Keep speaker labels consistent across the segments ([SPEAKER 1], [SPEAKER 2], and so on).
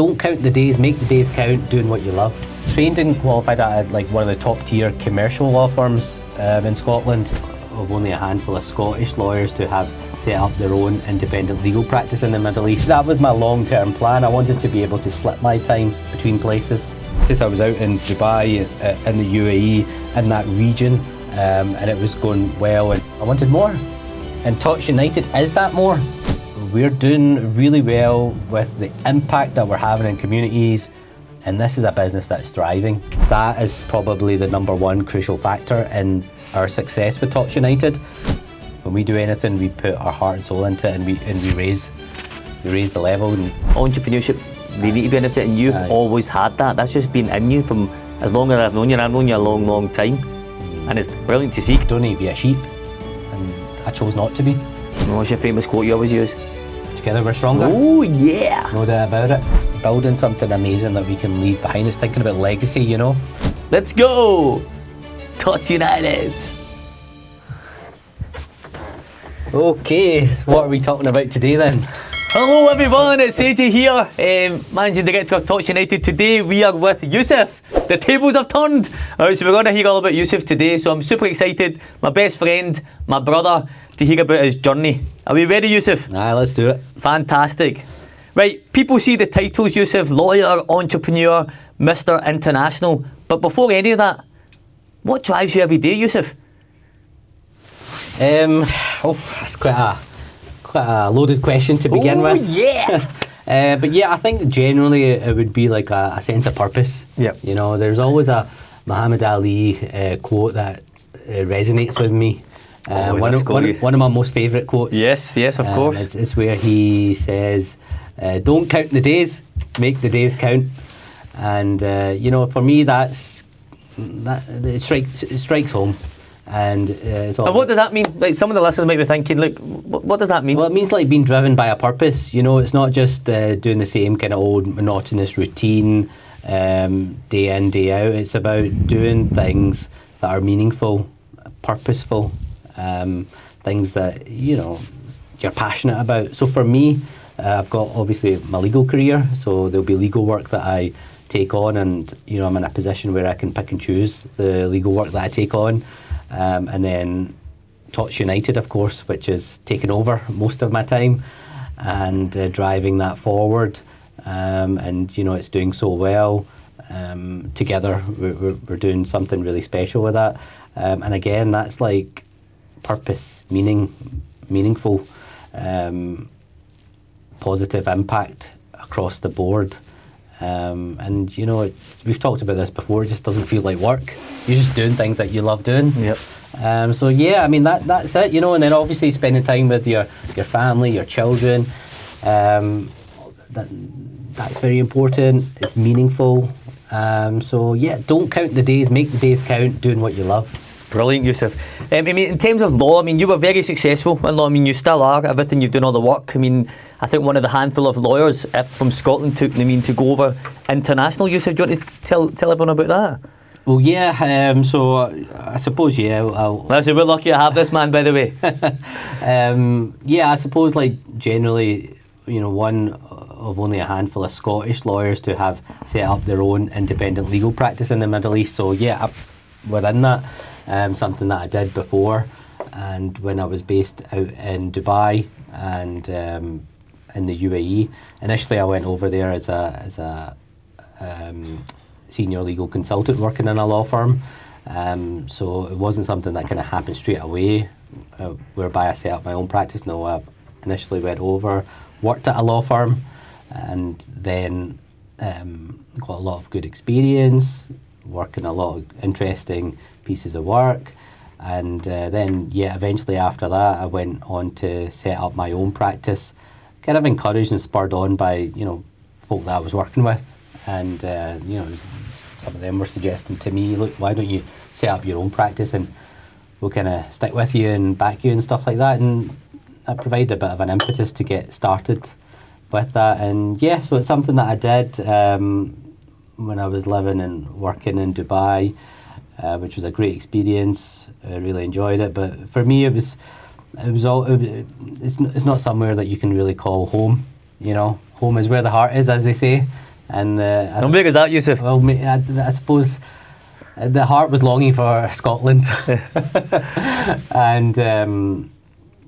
[SPEAKER 1] don't count the days, make the days count, doing what you love. Trained and qualified at like one of the top tier commercial law firms in Scotland. Of only a handful of Scottish lawyers to have set up their own independent legal practice in the Middle East. That was my long-term plan. I wanted to be able to split my time between places. Since I was out in Dubai, in the UAE, in that region, and it was going well, and I wanted more. And Tots United is that more. We're doing really well with the impact that we're having in communities, and this is a business that's thriving. That is probably the number one crucial factor in our success with Tots United. When we do anything, we put our heart and soul into it, and we raise the level. And
[SPEAKER 2] entrepreneurship, they need to benefit, and you've always had that. That's just been in you from as long as I've known you, and I've known you a long, long time. And it's brilliant to see.
[SPEAKER 1] Don't need to be a sheep, and I chose not to be.
[SPEAKER 2] What's your famous quote you always use?
[SPEAKER 1] Together we're stronger.
[SPEAKER 2] Oh yeah!
[SPEAKER 1] No doubt about it. Building something amazing that we can leave behind us, thinking about legacy, you know.
[SPEAKER 2] Let's go! Tots United!
[SPEAKER 1] Okay, so what are we talking about today then?
[SPEAKER 2] Hello everyone, it's Ajay here, managing director of Tots United. Today we are with Yousif. The tables have turned. So we're going to hear all about Yousif today, so I'm super excited. My best friend, my brother, to hear about his journey. Are we ready, Yousif?
[SPEAKER 1] Aye, let's do it.
[SPEAKER 2] Fantastic. Right, people see the titles, Yousif, lawyer, entrepreneur, Mr. International. But before any of that, what drives you every day, Yousif?
[SPEAKER 1] That's quite a loaded question to begin with.
[SPEAKER 2] Yeah!
[SPEAKER 1] But yeah, I think generally it would be like a sense of purpose.
[SPEAKER 2] Yep.
[SPEAKER 1] You know, there's always a Muhammad Ali quote that resonates with me. One of my most favourite quotes.
[SPEAKER 2] Yes, of course.
[SPEAKER 1] It's where he says, don't count the days, make the days count. And you know, for me, it strikes home. And
[SPEAKER 2] what does that mean? Like, some of the listeners might be thinking, look, what does that mean?
[SPEAKER 1] Well, it means like being driven by a purpose. You know, it's not just doing the same kind of old monotonous routine day in, day out. It's about doing things that are meaningful, purposeful, things that, you know, you're passionate about. So for me, I've got obviously my legal career, so there'll be legal work that I take on, and you know, I'm in a position where I can pick and choose the legal work that I take on. And then Tots United, of course, which is taking over most of my time and driving that forward. And, you know, it's doing so well. Together, we're doing something really special with that. And again, that's like purpose, meaningful, positive impact across the board. And you know, we've talked about this before, it just doesn't feel like work. You're just doing things that you love doing.
[SPEAKER 2] Yep.
[SPEAKER 1] So yeah, I mean, that's it, you know. And then obviously spending time with your family, your children, that's very important. It's meaningful. So yeah, don't count the days, make the days count, doing what you love.
[SPEAKER 2] Brilliant, Yousif. I mean, in terms of law, I mean, you were very successful in law. I mean, you still are. Everything you've done, all the work. I mean, I think one of the handful of lawyers from Scotland to go over international. Yousif, do you want to tell everyone about that?
[SPEAKER 1] Well, yeah. So I suppose, yeah.
[SPEAKER 2] Listen, we're lucky to have this man, by the way.
[SPEAKER 1] Yeah, I suppose, like generally, you know, one of only a handful of Scottish lawyers to have set up their own independent legal practice in the Middle East. So yeah, within that. Something that I did before, and when I was based out in Dubai and in the UAE. Initially, I went over there as a senior legal consultant working in a law firm. So it wasn't something that kind of happened straight away, whereby I set up my own practice. No, I initially went over, worked at a law firm, and then got a lot of good experience, working a lot of interesting pieces of work, and then yeah, eventually after that I went on to set up my own practice, kind of encouraged and spurred on by, you know, folk that I was working with, and you know, some of them were suggesting to me, look, why don't you set up your own practice and we'll kind of stick with you and back you and stuff like that. And that provided a bit of an impetus to get started with that. And yeah, so it's something that I did when I was living and working in Dubai, which was a great experience. I really enjoyed it, but for me it's not somewhere that you can really call home. You know, home is where the heart is, as they say. And
[SPEAKER 2] And where is that, Yousif?
[SPEAKER 1] well, I suppose the heart was longing for Scotland, and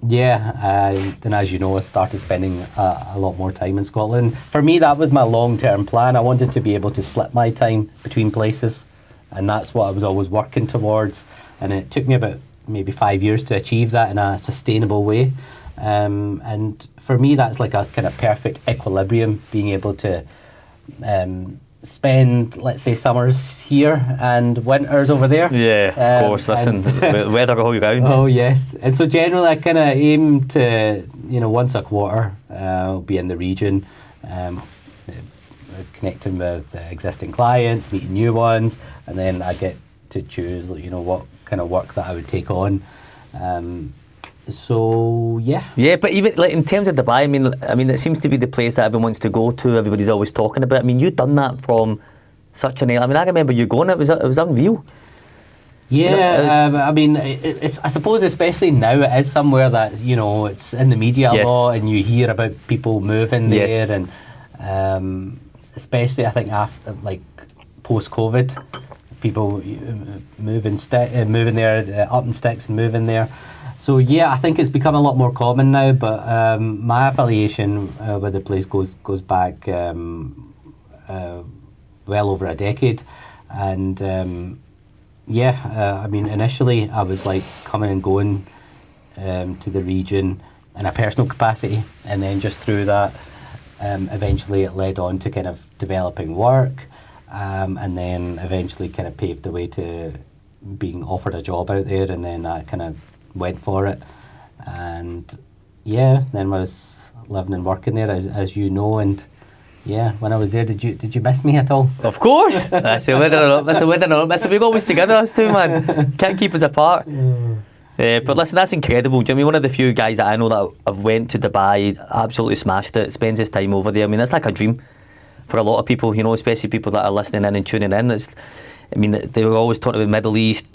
[SPEAKER 1] then as you know, I started spending a lot more time in Scotland. For me, that was my long-term plan. I wanted to be able to split my time between places, and that's what I was always working towards. And it took me about maybe 5 years to achieve that in a sustainable way. And for me, that's like a kind of perfect equilibrium, being able to spend, let's say, summers here and winters over there.
[SPEAKER 2] Yeah, of course. Listen, weather all round.
[SPEAKER 1] Oh yes, and so generally I kind of aim to, once a quarter, be in the region, connecting with existing clients, meeting new ones, and then I get to choose, what kind of work that I would take on. So yeah.
[SPEAKER 2] Yeah, but even like in terms of Dubai, I mean, it seems to be the place that everyone wants to go to. Everybody's always talking about. I mean, you've done that from such an early. I mean, I remember you going. It was unreal.
[SPEAKER 1] Yeah, I suppose especially now it is somewhere that it's in the media a lot, and you hear about people moving there, and especially I think after post COVID, people moving there, up in sticks and moving there. So yeah, I think it's become a lot more common now. But my affiliation with the place goes back well over a decade, and initially I was like coming and going to the region in a personal capacity, and then just through that, eventually it led on to kind of developing work, and then eventually kind of paved the way to being offered a job out there, and then I kind of went for it, and then I was living and working there, as you know, and when I was there, did you miss me at all?
[SPEAKER 2] Of course. That's the weather or not. We're always together, us two, man. Can't keep us apart. But listen, that's incredible. Do you know, one of the few guys that I know that have went to Dubai, absolutely smashed it, spends his time over there. I mean, that's like a dream for a lot of people, especially people that are listening in and tuning in. They were always talking about Middle East,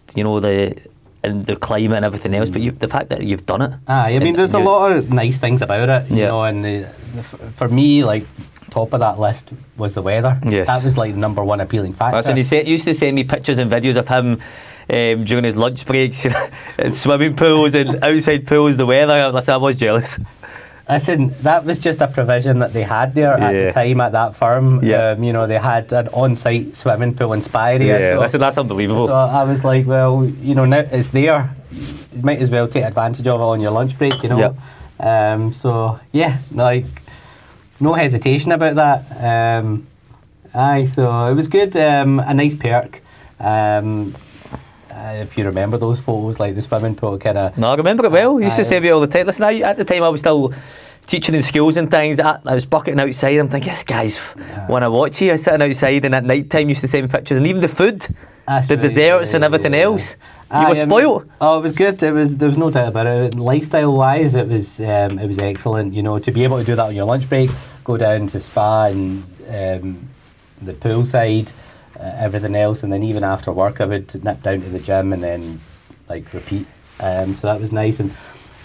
[SPEAKER 2] and the climate and everything else, but the fact that you've done it.
[SPEAKER 1] There's a lot of nice things about it, and for me, top of that list was the weather.
[SPEAKER 2] Yes.
[SPEAKER 1] That was number one appealing factor.
[SPEAKER 2] Listen, he used to send me pictures and videos of him during his lunch breaks in swimming pools and outside pools, the weather. Listen, I was jealous.
[SPEAKER 1] Listen, that was just a provision that they had there at the time at that firm.
[SPEAKER 2] Yeah.
[SPEAKER 1] They had an on-site swimming pool in Spa area.
[SPEAKER 2] Yeah,
[SPEAKER 1] so,
[SPEAKER 2] listen, that's unbelievable.
[SPEAKER 1] So I was like, well, now it's there. You might as well take advantage of it on your lunch break,
[SPEAKER 2] Yep.
[SPEAKER 1] No hesitation about that. So it was good. A nice perk. If you remember those photos, the swimming pool kind of...
[SPEAKER 2] No, I remember it well. He used to say me all the time. Listen, at the time I was still teaching in schools and things. I was bucketing outside. I'm thinking, yes, guys, when I watch you, I was sitting outside, and at night time used to send me pictures, and even the food, desserts and everything else. You were spoiled.
[SPEAKER 1] It was good. There was no doubt about it. Lifestyle-wise, it was excellent. To be able to do that on your lunch break, go down to Spa and the poolside, everything else, and then even after work I would nip down to the gym and then repeat. So that was nice. And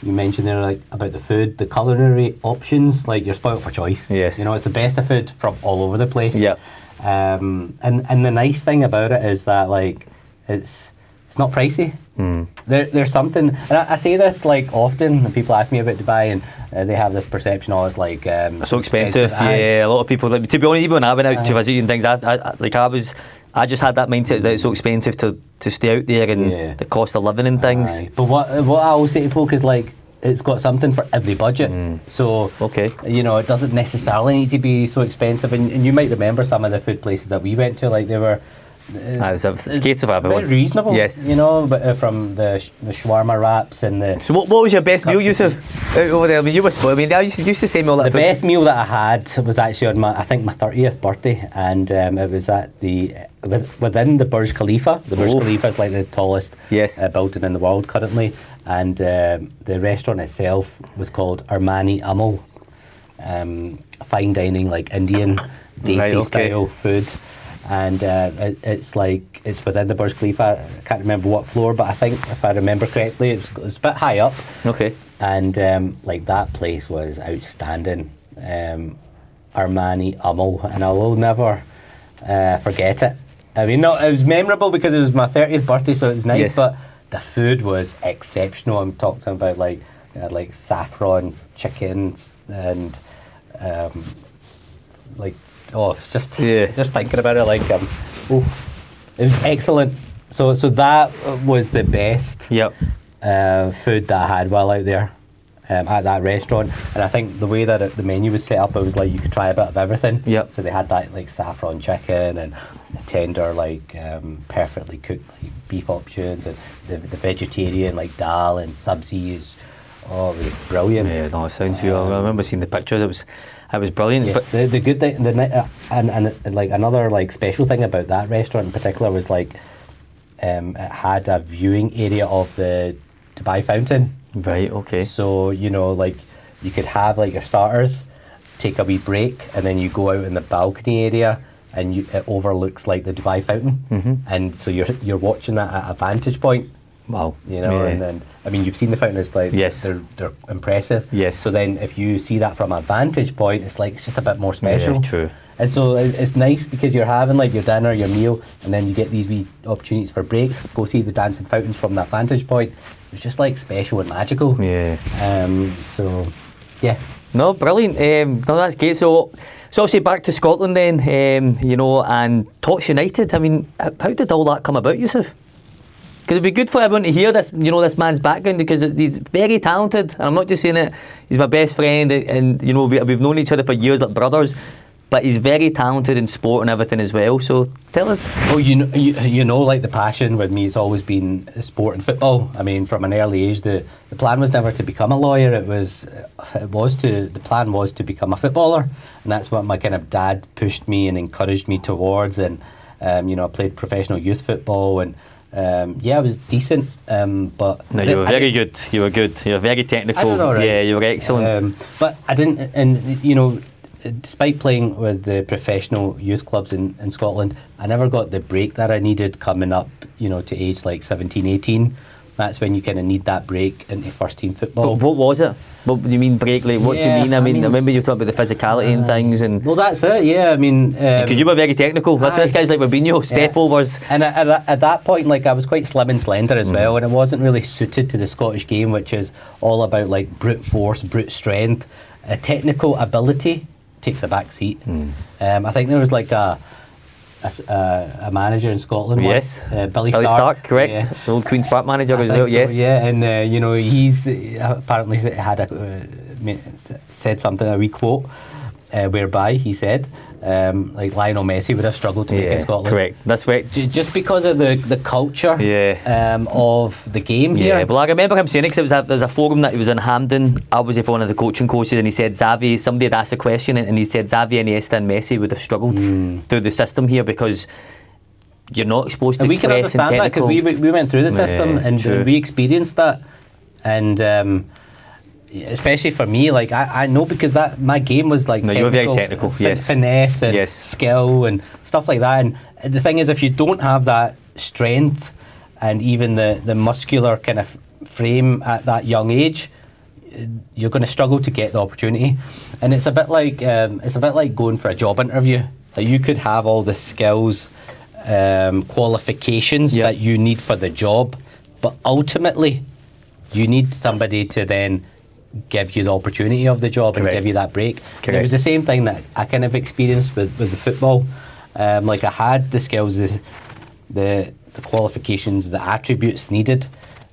[SPEAKER 1] you mentioned there about the food, the culinary options, you're spoiled for choice.
[SPEAKER 2] Yes.
[SPEAKER 1] It's the best of food from all over the place.
[SPEAKER 2] Yeah.
[SPEAKER 1] And the nice thing about it is that it's not pricey. There's something, and I say this often when people ask me about Dubai, and they have this perception it's
[SPEAKER 2] so expensive. Yeah, a lot of people, to be honest, even when I went out to visit you and things, I just had that mindset that it's so expensive to stay out there, and the cost of living and things.
[SPEAKER 1] But what I always say to folk is it's got something for every budget. So it doesn't necessarily need to be so expensive, and you might remember some of the food places that we went to, they were
[SPEAKER 2] it's a case of everyone.
[SPEAKER 1] Very reasonable.
[SPEAKER 2] Yes.
[SPEAKER 1] But from the shawarma wraps and the...
[SPEAKER 2] So what was your best meal, Yousif, out over there? I mean, you were spoiled. I mean, I used to say me all that.
[SPEAKER 1] The best meal that I had was actually on my 30th birthday, and it was at within the Burj Khalifa. The Burj Khalifa is the tallest building in the world currently, and the restaurant itself was called Armani Amal. Fine dining, Indian, desi style food. And it's within the Burj Khalifa. I can't remember what floor, but I think if I remember correctly, it's a bit high up.
[SPEAKER 2] Okay.
[SPEAKER 1] And that place was outstanding. Armani Hummel, and I will never forget it. I mean, no, it was memorable because it was my 30th birthday, so it was nice,
[SPEAKER 2] Yes.
[SPEAKER 1] but the food was exceptional. I'm talking about like saffron chickens and it's just just thinking about it, like it was excellent. So that was the best food that I had while out there at that restaurant. And I think the way that the menu was set up, it was like you could try a bit of everything.
[SPEAKER 2] Yep.
[SPEAKER 1] So they had that like saffron chicken and tender perfectly cooked like beef options, and the vegetarian like dal and sabzis. Oh, it was brilliant.
[SPEAKER 2] Yeah, no, it sounds good. I remember seeing the pictures. It was brilliant.
[SPEAKER 1] Yeah,
[SPEAKER 2] But
[SPEAKER 1] the good thing, and like another like special thing about that restaurant in particular was like it had a viewing area of the Dubai fountain.
[SPEAKER 2] right, okay.
[SPEAKER 1] So like you could have like your starters, take a wee break, and then you go out in the balcony area, and it overlooks like the Dubai fountain, and so you're watching that at a vantage point.
[SPEAKER 2] Wow.
[SPEAKER 1] And then I mean you've seen the fountain, it's like
[SPEAKER 2] Yes.
[SPEAKER 1] they're impressive.
[SPEAKER 2] Yes.
[SPEAKER 1] So then if you see that from a vantage point, it's just a bit more special.
[SPEAKER 2] Yeah, true.
[SPEAKER 1] And so it's nice because you're having like your dinner, your meal, and then you get these wee opportunities for breaks. Go see the dancing fountains from that vantage point. It's just like special and magical.
[SPEAKER 2] Yeah.
[SPEAKER 1] So yeah.
[SPEAKER 2] No, brilliant. No, that's great. So obviously back to Scotland then, and Tots United. I mean, how did all that come about, Yousif? Because it'd be good for everyone to hear this, this man's background, because he's very talented. And I'm not just saying it, he's my best friend, and we've known each other for years like brothers. But he's very talented in sport and everything as well. So tell us.
[SPEAKER 1] Well, like the passion with me has always been sport and football. I mean, from an early age, the plan was never to become a lawyer. The plan was to become a footballer, and that's what my kind of dad pushed me and encouraged me towards. And I played professional youth football, and I was decent. But
[SPEAKER 2] no, you were very good. You were good. You were very technical.
[SPEAKER 1] I don't know, right?
[SPEAKER 2] Yeah, you were excellent.
[SPEAKER 1] But I didn't, and despite playing with the professional youth clubs in Scotland, I never got the break that I needed coming up, to age like 17, 18. That's when you kind of need that break into first team football.
[SPEAKER 2] But what was it? What do you mean break? Like, what do you mean? I mean, I remember you talking about the physicality and things. And
[SPEAKER 1] well, that's it, yeah. I mean...
[SPEAKER 2] because you were very technical. That's this guy's like Robinho, step overs.
[SPEAKER 1] And at that point, like, I was quite slim and slender as well, and it wasn't really suited to the Scottish game, which is all about like brute force, brute strength, technical ability takes a back seat. I think there was like a manager in Scotland.
[SPEAKER 2] Yes,
[SPEAKER 1] Billy
[SPEAKER 2] Stark, correct.
[SPEAKER 1] Yeah.
[SPEAKER 2] The old Queen's Park manager as well.
[SPEAKER 1] So,
[SPEAKER 2] yes.
[SPEAKER 1] Yeah, and he's apparently had said something, a wee quote, whereby he said, like Lionel Messi would have struggled to make it Scotland.
[SPEAKER 2] Correct. That's right.
[SPEAKER 1] Just because of the culture of the game here.
[SPEAKER 2] Yeah, well, I remember him saying it because there was a forum that he was in Hampden. I was with one of the coaching coaches, and he said somebody had asked a question, and he said Xavi, Iniesta and Messi would have struggled through the system here because you're not exposed to
[SPEAKER 1] and we can
[SPEAKER 2] express and
[SPEAKER 1] understand that because we went through the system and we experienced that, and especially for me, like I know because that my game was like
[SPEAKER 2] you were very technical, yes,
[SPEAKER 1] finesse and skill and stuff like that. And the thing is, if you don't have that strength and even the muscular kind of frame at that young age, you're going to struggle to get the opportunity. And it's a bit like going for a job interview. Like you could have all the skills, qualifications that you need for the job, but ultimately you need somebody to then give you the opportunity of the job and give you that break. And it was the same thing that I kind of experienced with the football. Like I had the skills, the qualifications, the attributes needed,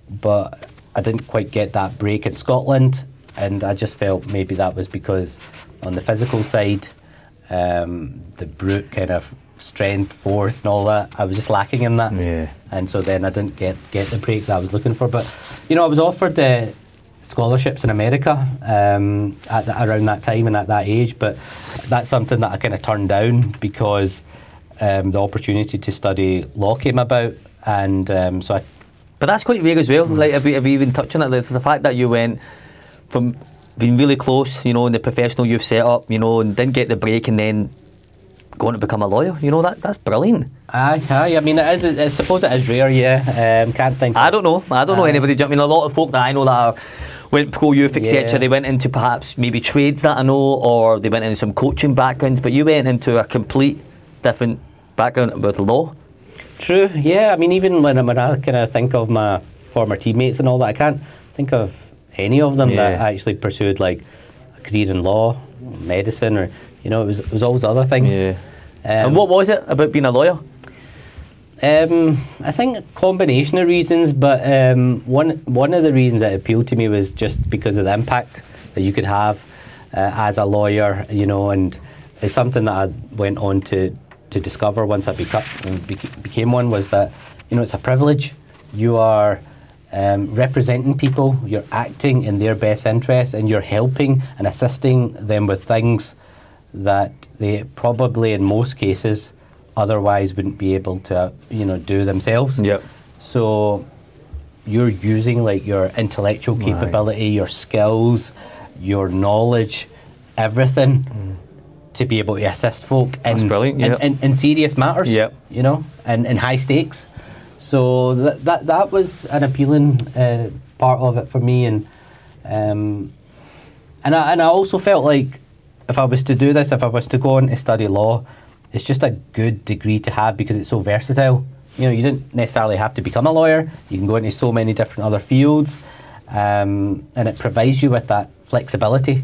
[SPEAKER 1] but I didn't quite get that break in Scotland, and I just felt maybe that was because on the physical side, the brute kind of strength, force and all that, I was just lacking in that. And so then I didn't get the break that I was looking for. But I was offered scholarships in America around that time and at that age, but that's something that I kind of turned down because the opportunity to study law came about, and so I...
[SPEAKER 2] But that's quite rare as well. Like, have we even touched on it? It's the fact that you went from being really close, in the professional youth setup, and didn't get the break, and then going to become a lawyer. That's brilliant.
[SPEAKER 1] Aye. I mean, I suppose it is rare. Yeah. Can't think.
[SPEAKER 2] I don't know anybody. I mean, a lot of folk that I know that are went pro youth, etc.
[SPEAKER 1] Yeah.
[SPEAKER 2] They went into perhaps maybe trades that I know, or they went into some coaching backgrounds. But you went into a complete different background with law.
[SPEAKER 1] True, yeah. I mean, even when I kind of think of my former teammates and all that, I can't think of any of them that actually pursued like a career in law, medicine, or it was always other things.
[SPEAKER 2] Yeah. And what was it about being a lawyer?
[SPEAKER 1] I think a combination of reasons, but one of the reasons that appealed to me was just because of the impact that you could have as a lawyer, and it's something that I went on to discover once I became one, was that it's a privilege. You are representing people, you're acting in their best interest, and you're helping and assisting them with things that they probably in most cases otherwise wouldn't be able to do themselves.
[SPEAKER 2] Yep.
[SPEAKER 1] So you're using like your intellectual capability, your skills, your knowledge, everything to be able to assist folk in serious matters. Yep. And in high stakes. So that was an appealing part of it for me, and I also felt like if I was to do this, if I was to go on to study law, it's just a good degree to have because it's so versatile. You didn't necessarily have to become a lawyer. You can go into so many different other fields, and it provides you with that flexibility.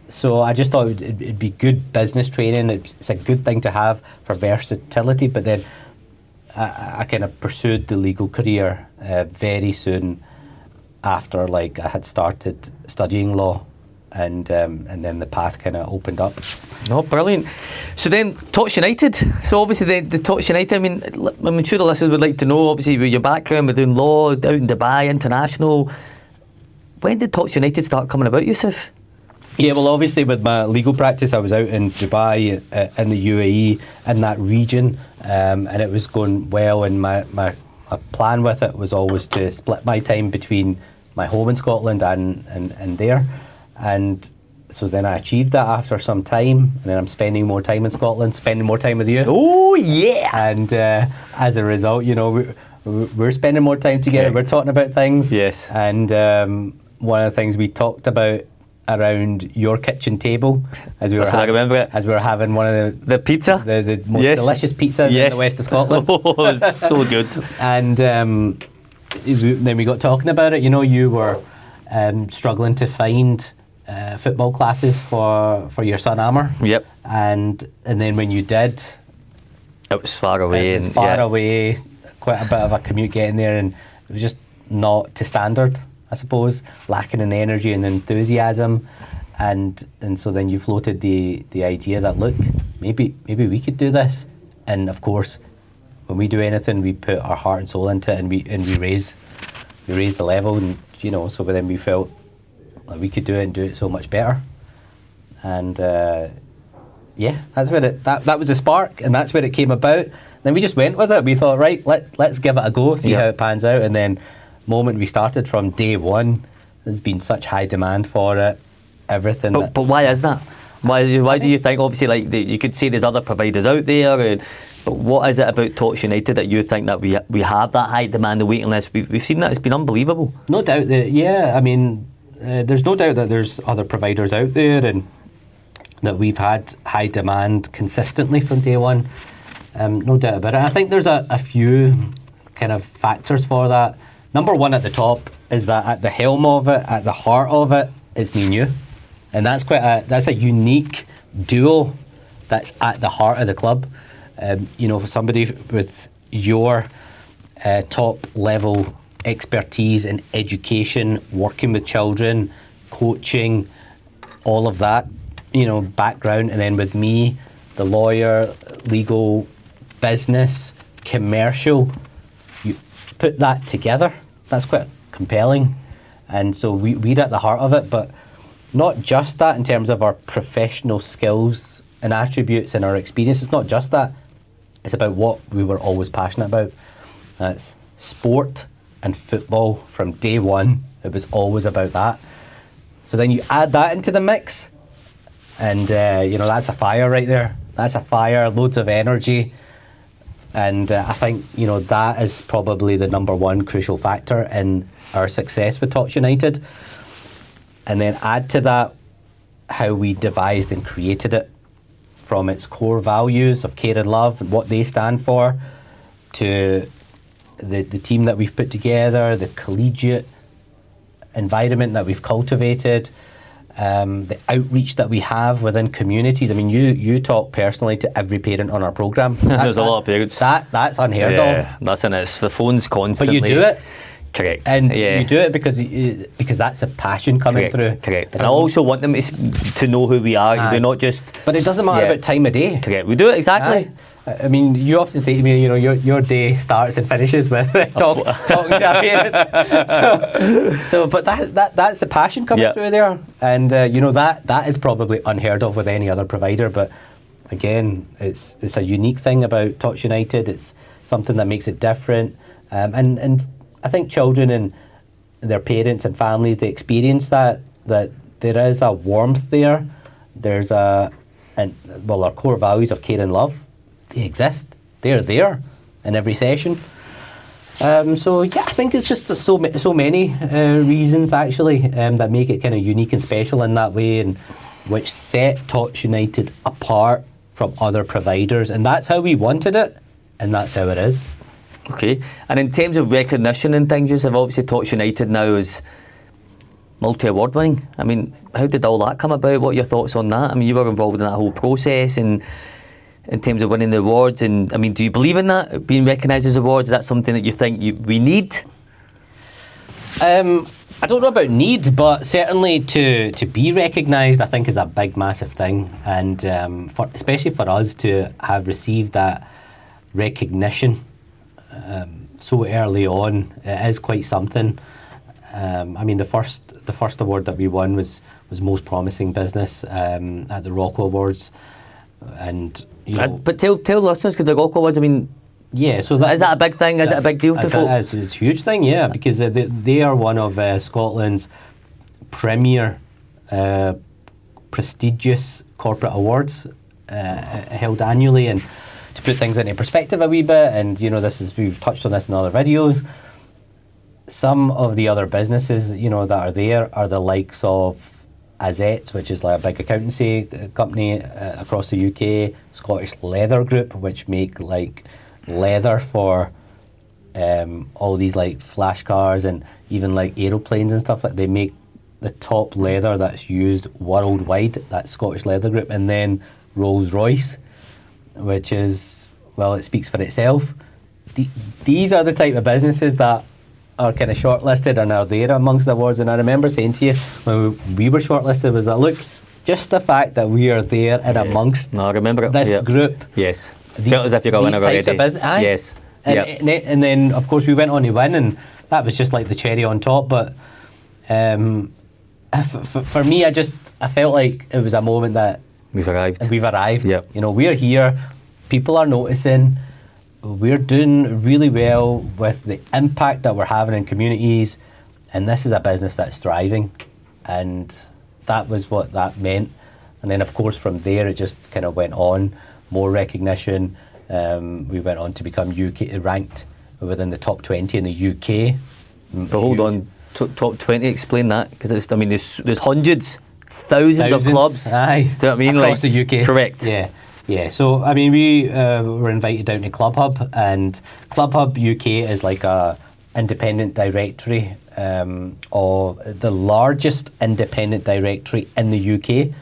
[SPEAKER 1] So I just thought it'd be good business training. It's a good thing to have for versatility. But then I kind of pursued the legal career very soon after I had started studying law. And then the path kind of opened up.
[SPEAKER 2] No, brilliant. So then, Tots United. So obviously the Tots United, I'm sure the listeners would like to know, obviously, with your background, with doing law, out in Dubai, international. When did Tots United start coming about, Yousif?
[SPEAKER 1] Yeah, well, obviously with my legal practice, I was out in Dubai, in the UAE, in that region, and it was going well, and my plan with it was always to split my time between my home in Scotland and there. And so then I achieved that after some time, and then I'm spending more time in Scotland, spending more time with you.
[SPEAKER 2] Oh, yeah!
[SPEAKER 1] And as a result, we're spending more time together, we're talking about things.
[SPEAKER 2] Yes.
[SPEAKER 1] And one of the things we talked about around your kitchen table, as we were having one of the
[SPEAKER 2] pizza,
[SPEAKER 1] the most delicious pizzas in the west of Scotland.
[SPEAKER 2] Oh, it's so good.
[SPEAKER 1] And then we got talking about it. You were struggling to find football classes for your son Amr.
[SPEAKER 2] Yep.
[SPEAKER 1] And then when you did,
[SPEAKER 2] it was far away.
[SPEAKER 1] It was far away, quite a bit of a commute getting there, and it was just not to standard, I suppose, lacking in energy and enthusiasm. And so then you floated the idea that, look, maybe we could do this. And of course, when we do anything, we put our heart and soul into it, and we raise the level, and so then we felt like we could do it and do it so much better. And that's where that was the spark, and that's where it came about. Then we just went with it. We thought, right, let's give it a go, see how it pans out. And then moment we started, from day one, there's been such high demand for it. Everything.
[SPEAKER 2] But why is that? Why do you think, obviously, you could say there's other providers out there, but what is it about Tots United that you think that we have that high demand, the waiting list? We've seen that it's been unbelievable.
[SPEAKER 1] No doubt that, there's no doubt that there's other providers out there, and that we've had high demand consistently from day one. No doubt about it. I think there's a few kind of factors for that. Number one at the top is that at the helm of it, at the heart of it, is me and you. And that's that's a unique duo that's at the heart of the club. For somebody with your top level expertise in education, working with children, coaching, all of that, background, and then with me, the lawyer, legal, business, commercial, you put that together, that's quite compelling. And so we're at the heart of it, but not just that in terms of our professional skills and attributes and our experience. It's not just that. It's about what we were always passionate about. That's sport and football from day one. It was always about that. So then you add that into the mix, and that's a fire right there. That's a fire, loads of energy. And I think, you know, that is probably the number one crucial factor in our success with Tots United. And then add to that how we devised and created it, from its core values of care and love and what they stand for, to the team that we've put together, the collegiate environment that we've cultivated, the outreach that we have within communities. I mean, you talk personally to every parent on our programme.
[SPEAKER 2] There's a lot of parents.
[SPEAKER 1] That's unheard of.
[SPEAKER 2] Yeah, that's in it. The phone's constantly.
[SPEAKER 1] But you do it.
[SPEAKER 2] Correct.
[SPEAKER 1] And
[SPEAKER 2] yeah.
[SPEAKER 1] you do it because that's a passion coming
[SPEAKER 2] Correct.
[SPEAKER 1] through.
[SPEAKER 2] Correct. And I also want them to know who we are. We're not just.
[SPEAKER 1] But it doesn't matter about time of day.
[SPEAKER 2] Correct. We do it exactly.
[SPEAKER 1] I mean, you often say to me, you know, your day starts and finishes with talking to a parent. But that's the passion coming through there, and you know that is probably unheard of with any other provider. But again, it's a unique thing about Tots United. It's something that makes it different, and I think children and their parents and families, they experience that there is a warmth there. There's our core values of care and love, they exist. They're there in every session. So yeah, I think it's just so many reasons actually that make it kind of unique and special in that way, and which set Tots United apart from other providers. And that's how we wanted it, and that's how it is.
[SPEAKER 2] Okay, and in terms of recognition and things, Yousif, obviously Tots United now is multi-award winning. I mean, how did all that come about? What are your thoughts on that? I mean, you were involved in that whole process, and in terms of winning the awards, and I mean, do you believe in that, being recognised as awards? Is that something that you think we need?
[SPEAKER 1] I don't know about need, but certainly to be recognised, I think is a big, massive thing, and especially for us to have received that recognition so early on, it is quite something. I mean, the first award that we won was most promising business at the Rocco Awards, and you know.
[SPEAKER 2] But tell listeners, because the Rocco Awards, I mean.
[SPEAKER 1] Yeah, so
[SPEAKER 2] is that a big thing? Is it a big deal to folk?
[SPEAKER 1] It's a huge thing, yeah, because they are one of Scotland's premier prestigious corporate awards held annually. And to put things into perspective a wee bit, and you know, we've touched on this in other videos, some of the other businesses, you know, that are there are the likes of Ajay, which is like a big accountancy company across the UK, Scottish Leather Group, which make like leather for all these like flash cars and even like aeroplanes and stuff. Like, they make the top leather that's used worldwide. That's Scottish Leather Group. And then Rolls-Royce, which is, well, it speaks for itself. These are the type of businesses that are kind of shortlisted and are there amongst the awards. And I remember saying to you when we were shortlisted, was that, look, just the fact that we are there and amongst
[SPEAKER 2] I remember
[SPEAKER 1] this group.
[SPEAKER 2] Yes. Felt as if you're going to already. Yes.
[SPEAKER 1] And then, of course, we went on to win, and that was just like the cherry on top. But for me, I felt like it was a moment that
[SPEAKER 2] we've arrived.
[SPEAKER 1] Yep. You know, we're here. People are noticing. We're doing really well with the impact that we're having in communities, and this is a business that's thriving, and that was what that meant. And then, of course, from there, it just kind of went on. More recognition. We went on to become UK ranked within the top 20 in the UK.
[SPEAKER 2] But hold on, top 20. Explain that, because there's hundreds, thousands of clubs.
[SPEAKER 1] Aye,
[SPEAKER 2] do you know what I mean?
[SPEAKER 1] Across the UK.
[SPEAKER 2] Correct.
[SPEAKER 1] Yeah. So I mean, we were invited down to Club Hub, and Club Hub UK is like a independent directory, of the largest independent directory in the UK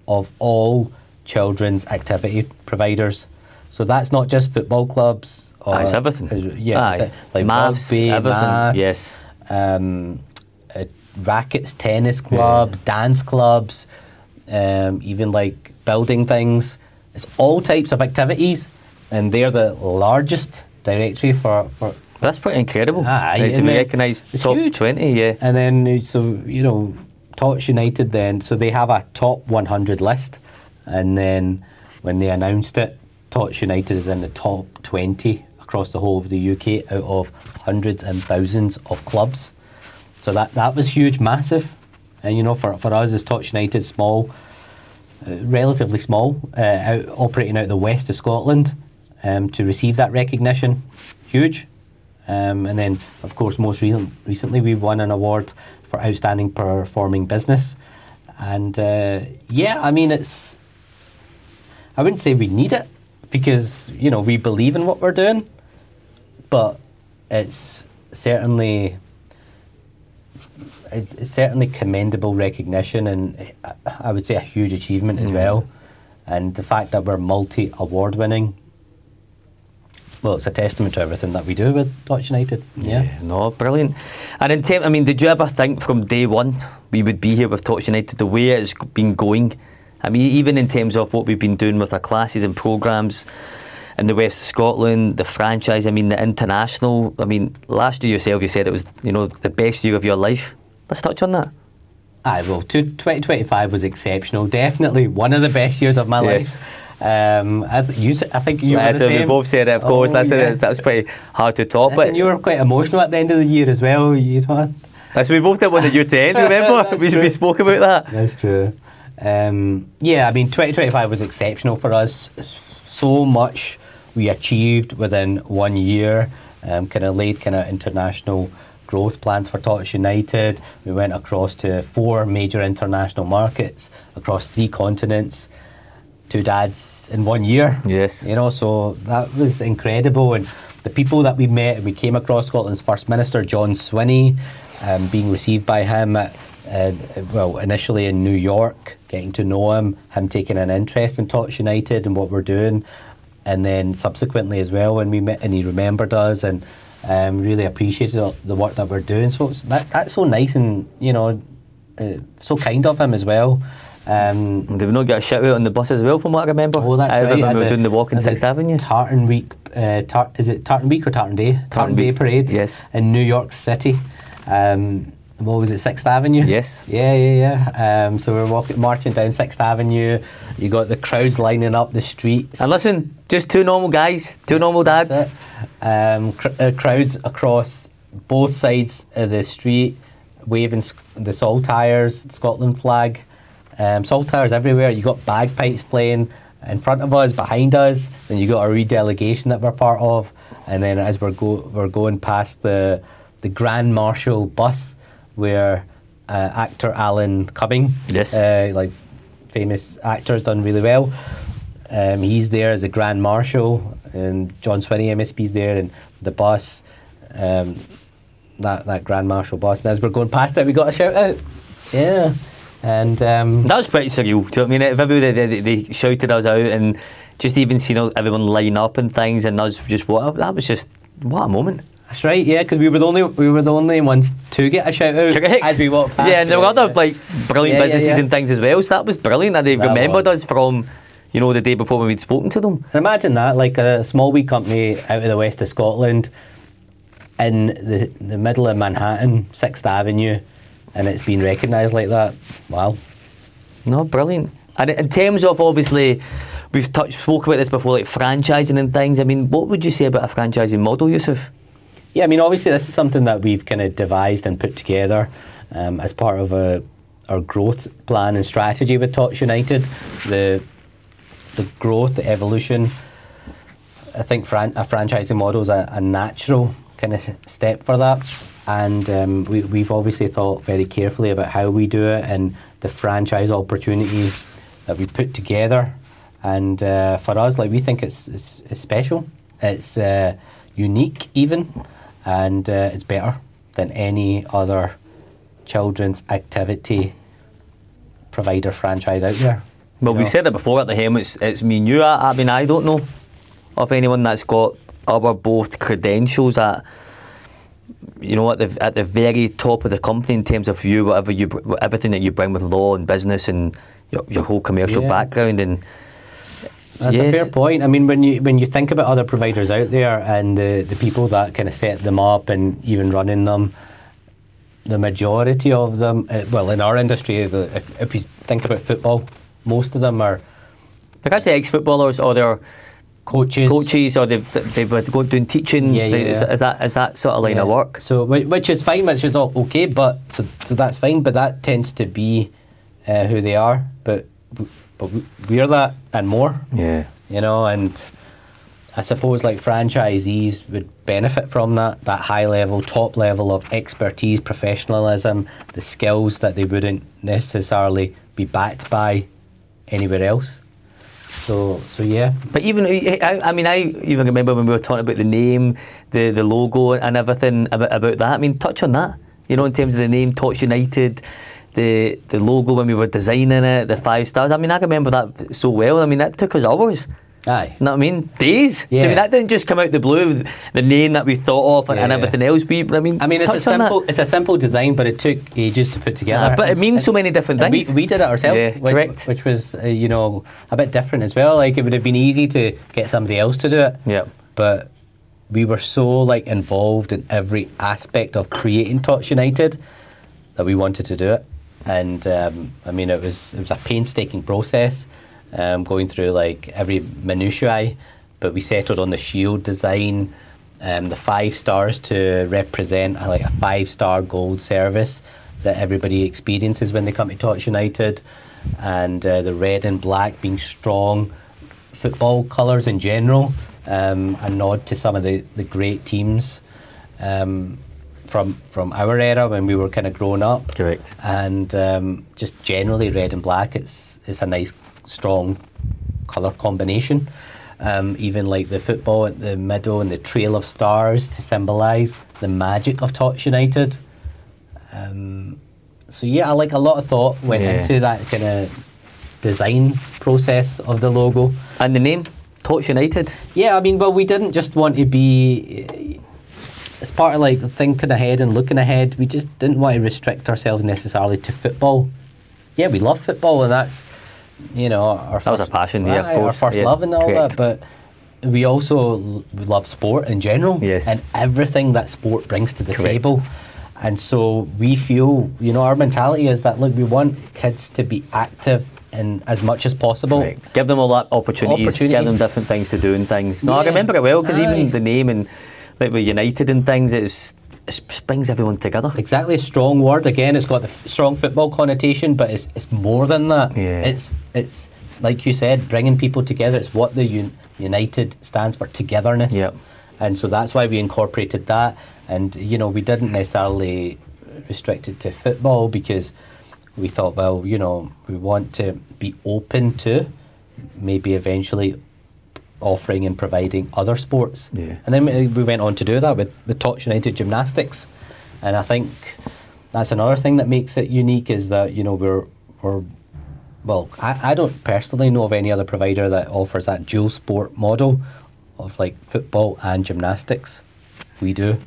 [SPEAKER 1] of all children's activity providers. So that's not just football clubs.
[SPEAKER 2] It's everything.
[SPEAKER 1] Like
[SPEAKER 2] maths,
[SPEAKER 1] rugby,
[SPEAKER 2] everything.
[SPEAKER 1] maths,
[SPEAKER 2] yes.
[SPEAKER 1] Rackets, tennis clubs, dance clubs, even like building things. It's all types of activities, and they're the largest directory for
[SPEAKER 2] That's pretty incredible.
[SPEAKER 1] To
[SPEAKER 2] be recognised top huge. 20, yeah.
[SPEAKER 1] And then, so, you know, Tots United then, so they have a top 100 list, and then when they announced it, Tots United is in the top 20 across the whole of the UK out of hundreds and thousands of clubs. So that was huge, massive. And, you know, for us as Tots United, small, relatively small, operating out the west of Scotland, to receive that recognition, huge. And then, of course, most recently we won an award for Outstanding Performing Business. And yeah, I mean, I wouldn't say we need it because, you know, we believe in what we're doing, but it's certainly commendable recognition, and I would say a huge achievement as well. And the fact that we're multi-award winning, well, it's a testament to everything that we do with Tots United. Yeah.
[SPEAKER 2] No, brilliant. And in terms, I mean, did you ever think from day one we would be here with Tots United the way it's been going? I mean, even in terms of what we've been doing with our classes and programmes in the west of Scotland, the franchise, I mean, the international. I mean, last year yourself, you said it was, you know, the best year of your life. Let's touch on that.
[SPEAKER 1] Aye, well, 2025 was exceptional. Definitely one of the best years of my life. I think you were the same.
[SPEAKER 2] We both said it, of course. That was pretty hard to top.
[SPEAKER 1] But you were quite emotional at the end of the year as well. You know.
[SPEAKER 2] We both didn't want the year to end, remember? we spoke about that.
[SPEAKER 1] That's true. Yeah, I mean, 2025 was exceptional for us. So much we achieved within 1 year. Kind of laid international growth plans for Tots United. We went across to 4 major international markets across 3 continents. 2 dads in 1 year.
[SPEAKER 2] Yes.
[SPEAKER 1] You know, so that was incredible. And the people that we met, we came across Scotland's First Minister, John Swinney, being received by him initially in New York, getting to know him taking an interest in Tots United and what we're doing, and then subsequently as well when we met and he remembered us and really appreciated the work that we're doing. So that's so nice and, you know, so kind of him as well.
[SPEAKER 2] Did we not get a shout out on the bus as well, from what I remember?
[SPEAKER 1] Oh, that's right.
[SPEAKER 2] When we were doing the walk in 6th Avenue.
[SPEAKER 1] Tartan Week, is it Tartan Week or Tartan Day? Tartan Day Parade.
[SPEAKER 2] Yes.
[SPEAKER 1] In New York City. What was it, 6th Avenue?
[SPEAKER 2] Yes.
[SPEAKER 1] Yeah. So we're marching down 6th Avenue. You got the crowds lining up the streets.
[SPEAKER 2] And listen, just 2 normal guys, 2 normal dads.
[SPEAKER 1] Crowds across both sides of the street, waving the saltires, Scotland flag. Saltires everywhere. You got bagpipes playing in front of us, behind us. Then you got our wee delegation that we're part of, and then as we're going past the Grand Marshal bus, where actor Alan Cumming,
[SPEAKER 2] yes,
[SPEAKER 1] like famous actor, has done really well. He's there as the Grand Marshal, and John Swinney MSP's there, and the bus, that Grand Marshal bus. And as we're going past it, we got a shout out. Yeah. And
[SPEAKER 2] that was pretty surreal. Do you know what I mean? If everybody they shouted us out, and just even seeing everyone line up and things, and us just what a moment.
[SPEAKER 1] That's right, yeah, because we were the only ones to get a shout out.
[SPEAKER 2] Correct.
[SPEAKER 1] As we walked past.
[SPEAKER 2] Yeah, and there were other brilliant businesses and things as well. So that was brilliant that they remembered us from, you know, the day before when we'd spoken to them.
[SPEAKER 1] Imagine that, like a small wee company out of the west of Scotland, in the middle of Manhattan, 6th Avenue. And it's been recognised like that. Wow.
[SPEAKER 2] No, brilliant. And in terms of, obviously, we've spoke about this before, like franchising and things. I mean, what would you say about a franchising model, Yousif?
[SPEAKER 1] Yeah, I mean, obviously this is something that we've kind of devised and put together as part of our growth plan and strategy with Tots United. The growth, the evolution. I think a franchising model is a natural kind of step for that. And we've obviously thought very carefully about how we do it and the franchise opportunities that we put together. And for us, we think it's special. It's unique even, and it's better than any other children's activity provider franchise out there.
[SPEAKER 2] Well, we've said it before at the Hem. It's me and you. I mean, I don't know of anyone that's got our both credentials at, you know, at the very top of the company in terms of everything that you bring with law and business and your whole commercial background. And
[SPEAKER 1] that's a fair point. I mean, when you think about other providers out there and the people that kind of set them up and even running them, the majority of them, well, in our industry, if you think about football, most of them are
[SPEAKER 2] because they're ex-footballers or they're coaches, or they've gone doing teaching. Is that sort of line of work?
[SPEAKER 1] So which is fine, which is all okay, but so that's fine. But that tends to be who they are. But we're that and more.
[SPEAKER 2] Yeah.
[SPEAKER 1] You know, and I suppose like franchisees would benefit from that high level, top level of expertise, professionalism, the skills that they wouldn't necessarily be backed by anywhere else. So yeah.
[SPEAKER 2] But even, I mean, I even remember when we were talking about the name, the logo and everything about that. I mean, touch on that, you know, in terms of the name, Tots United, the logo when we were designing it, the 5 stars. I mean, I remember that so well. I mean, that took us hours.
[SPEAKER 1] Aye.
[SPEAKER 2] You know what I mean? Days.
[SPEAKER 1] Yeah.
[SPEAKER 2] I mean, that didn't just come out the blue, the name that we thought of and everything else. I mean,
[SPEAKER 1] it's a simple design, but it took ages to put together.
[SPEAKER 2] But it means so many different things.
[SPEAKER 1] We did it ourselves,
[SPEAKER 2] correct.
[SPEAKER 1] which was you know, a bit different as well. Like, it would have been easy to get somebody else to do it.
[SPEAKER 2] Yeah.
[SPEAKER 1] But we were so like involved in every aspect of creating Tots United that we wanted to do it. And I mean, it was a painstaking process. Going through like every minutiae, but we settled on the shield design, the 5 stars to represent like a 5-star gold service that everybody experiences when they come to Tots United, and the red and black being strong football colours in general, a nod to some of the great teams from our era when we were kind of growing up.
[SPEAKER 2] Correct.
[SPEAKER 1] And just generally red and black, it's a nice strong colour combination. Even like the football at the middle and the trail of stars to symbolise the magic of Tots United. So yeah, like a lot of thought went into that kind of design process of the logo.
[SPEAKER 2] And the name, Tots United?
[SPEAKER 1] Yeah, I mean, well, we didn't just want to be, as part of like thinking ahead and looking ahead, we just didn't want to restrict ourselves necessarily to football. Yeah, we love football, and that's, you know,
[SPEAKER 2] that was our passion, of course.
[SPEAKER 1] Our first love and all that, but we also love sport in general, and everything that sport brings to the table. And so we feel, you know, our mentality is that, look, we want kids to be active in as much as possible.
[SPEAKER 2] Give them all that opportunities, give them different things to do and things. No, I remember it well, because even the name and like with United and things, it brings everyone together.
[SPEAKER 1] Exactly, a strong word. Again, it's got the strong football connotation, but it's more than that. It's like you said, bringing people together. It's what the United stands for, togetherness. And so that's why we incorporated that. And you know, we didn't necessarily restrict it to football, because we thought, well, you know, we want to be open to maybe eventually offering and providing other sports. And then we went on to do that with Tots United Gymnastics. And I think that's another thing that makes it unique, is that, you know, we're well, I don't personally know of any other provider that offers that dual sport model of like football and gymnastics. We do.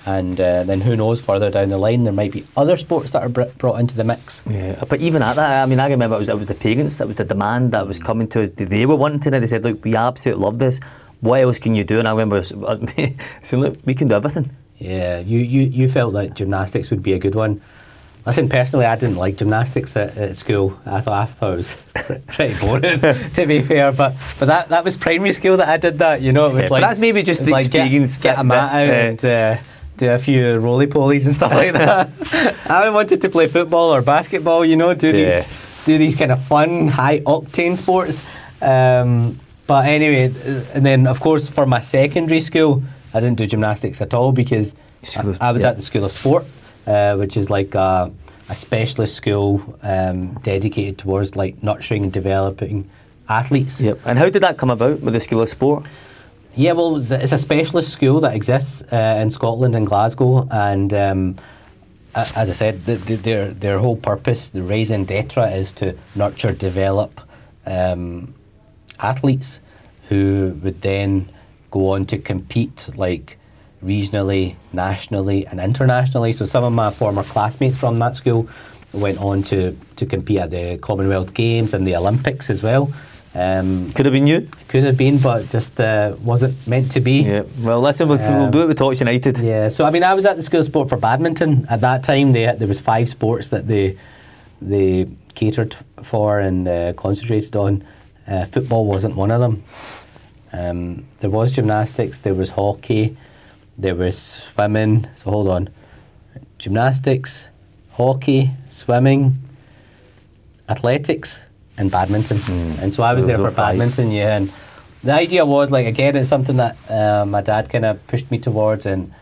[SPEAKER 1] And then who knows, further down the line there might be other sports that are brought into the mix.
[SPEAKER 2] But even at that, I mean, I remember it was the parents, that was the demand that was coming to us. They were wanting to know. They said, look, we absolutely love this. What else can you do? And I remember saying, look, we can do everything. Yeah,
[SPEAKER 1] you felt that gymnastics would be a good one. Listen, personally, I didn't like gymnastics at school. I thought it was pretty boring, to be fair. But that was primary school that I did that. You know, it was like,
[SPEAKER 2] but that's maybe just the experience.
[SPEAKER 1] Get a mat out and do a few roly-polies and stuff like that. I wanted to play football or basketball. You know, do these kind of fun, high-octane sports. But anyway, and then of course for my secondary school, I didn't do gymnastics at all, because I was at the School of Sport. Which is like a specialist school dedicated towards like nurturing and developing athletes.
[SPEAKER 2] And how did that come about with the School of Sport?
[SPEAKER 1] Yeah, well, it's a specialist school that exists in Scotland and Glasgow, and as I said, their whole purpose, the raison d'etre, is to nurture, develop athletes who would then go on to compete like regionally, nationally and internationally. So some of my former classmates from that school went on to compete at the Commonwealth Games and the Olympics as well.
[SPEAKER 2] Could have been you.
[SPEAKER 1] Could have been, but just wasn't meant to be.
[SPEAKER 2] Well, listen, we'll do it with Tots United.
[SPEAKER 1] So I mean, I was at the School of Sport for badminton. At that time, there was 5 sports that they catered for and concentrated on. Football wasn't one of them. There was gymnastics, there was hockey, there was swimming. So hold on. Gymnastics, hockey, swimming, athletics and badminton. And so I was there for badminton, and the idea was like, again, it's something that my dad kind of pushed me towards. And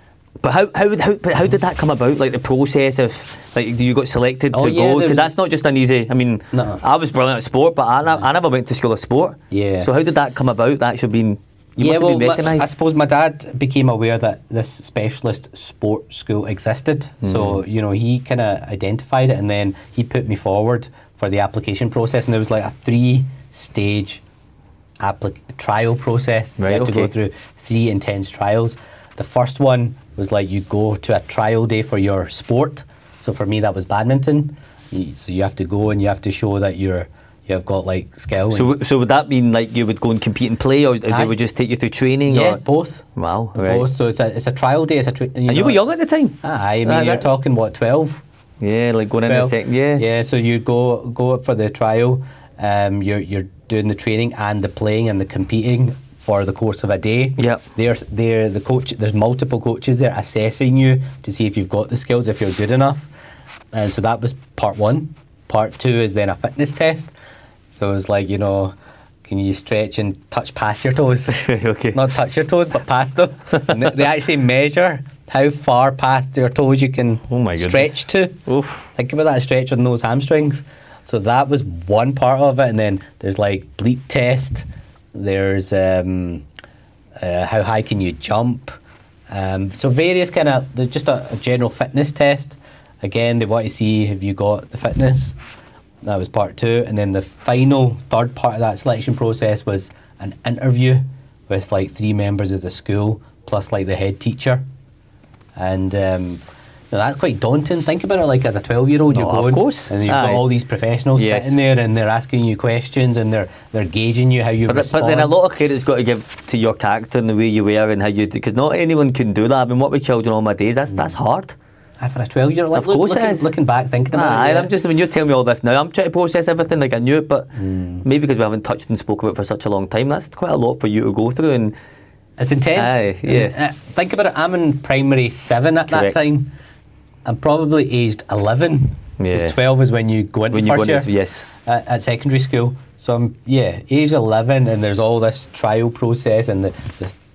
[SPEAKER 2] But how did that come about? Like the process of like you got selected to
[SPEAKER 1] yeah,
[SPEAKER 2] go, because that's not just an easy. I mean,
[SPEAKER 1] No.
[SPEAKER 2] I was brilliant at sport, but I never went to school of sport.
[SPEAKER 1] Yeah.
[SPEAKER 2] So how did that come about? That should been you
[SPEAKER 1] yeah,
[SPEAKER 2] must have been recognised.
[SPEAKER 1] I suppose my dad became aware that this specialist sport school existed. So, you know, he kind of identified it, and then he put me forward for the application process. And there was like a 3-stage trial process.
[SPEAKER 2] Right,
[SPEAKER 1] You had to go
[SPEAKER 2] okay.
[SPEAKER 1] through 3 intense trials. The first one was like you go to a trial day for your sport. So for me, that was badminton. So you have to go and you have to show that you've got like skill.
[SPEAKER 2] So would that mean like you would go and compete and play, or they
[SPEAKER 1] Aye.
[SPEAKER 2] would just take you through training?
[SPEAKER 1] yeah,
[SPEAKER 2] Or?
[SPEAKER 1] both.
[SPEAKER 2] Wow, right.
[SPEAKER 1] Both. So it's a trial day.
[SPEAKER 2] And you were young at the time.
[SPEAKER 1] I mean, you're talking what, 12?
[SPEAKER 2] Yeah, like going into the
[SPEAKER 1] 12.
[SPEAKER 2] second. Yeah.
[SPEAKER 1] Yeah. So you go up for the trial. You're doing the training and the playing and the competing for the course of a day.
[SPEAKER 2] Yep.
[SPEAKER 1] They're the coach. There's multiple coaches there assessing you to see if you've got the skills, if you're good enough. And so that was part 1. Part 2 is then a fitness test. So it's like, you know, can you stretch and touch past your toes?
[SPEAKER 2] Okay.
[SPEAKER 1] Not touch your toes, but past them. And they actually measure how far past your toes you can
[SPEAKER 2] Oh my goodness.
[SPEAKER 1] stretch to.
[SPEAKER 2] Oof.
[SPEAKER 1] Think about that stretch on those hamstrings. So that was one part of it, and then there's like bleep test. There's how high can you jump. So various kind of, there's just a general fitness test. Again, they want to see have you got the fitness. That was part 2, and then the final third part of that selection process was an interview with like 3 members of the school plus like the head teacher, and now that's quite daunting. Think about it, like as a 12-year-old, you're
[SPEAKER 2] Oh, of
[SPEAKER 1] going,
[SPEAKER 2] course.
[SPEAKER 1] and you've
[SPEAKER 2] Aye.
[SPEAKER 1] got all these professionals
[SPEAKER 2] Yes.
[SPEAKER 1] sitting there, and they're asking you questions, and they're gauging you how you
[SPEAKER 2] But
[SPEAKER 1] respond.
[SPEAKER 2] then a lot of credit's got to give to your character and the way you were and how you, because not anyone can do that. I've been working with children all my days. That's hard.
[SPEAKER 1] Aye, for a 12-year-old,
[SPEAKER 2] Of course it is.
[SPEAKER 1] Looking back, thinking about
[SPEAKER 2] Aye,
[SPEAKER 1] it.
[SPEAKER 2] I'm just, when you're telling me all this now, I'm trying to process everything like I knew it, but maybe because we haven't touched and spoke about it for such a long time, that's quite a lot for you to go through. And
[SPEAKER 1] It's intense.
[SPEAKER 2] Aye, yes.
[SPEAKER 1] Think about it, I'm in primary 7 at
[SPEAKER 2] Correct.
[SPEAKER 1] that time. I'm probably aged 11.
[SPEAKER 2] Yeah.
[SPEAKER 1] Because 12 is when you go into
[SPEAKER 2] when you
[SPEAKER 1] first
[SPEAKER 2] go
[SPEAKER 1] year
[SPEAKER 2] into, yes.
[SPEAKER 1] at secondary school. So I'm, age 11, and there's all this trial process, and the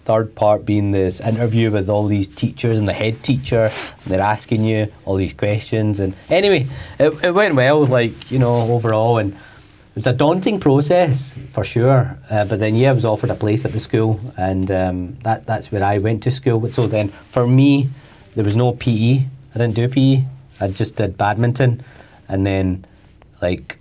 [SPEAKER 1] third part being this interview with all these teachers and the head teacher, and they're asking you all these questions. And anyway, it went well, like, you know, overall, and it was a daunting process for sure. But then, I was offered a place at the school, and that's where I went to school. But so then, for me, there was no PE. I didn't do PE. I just did badminton, and then like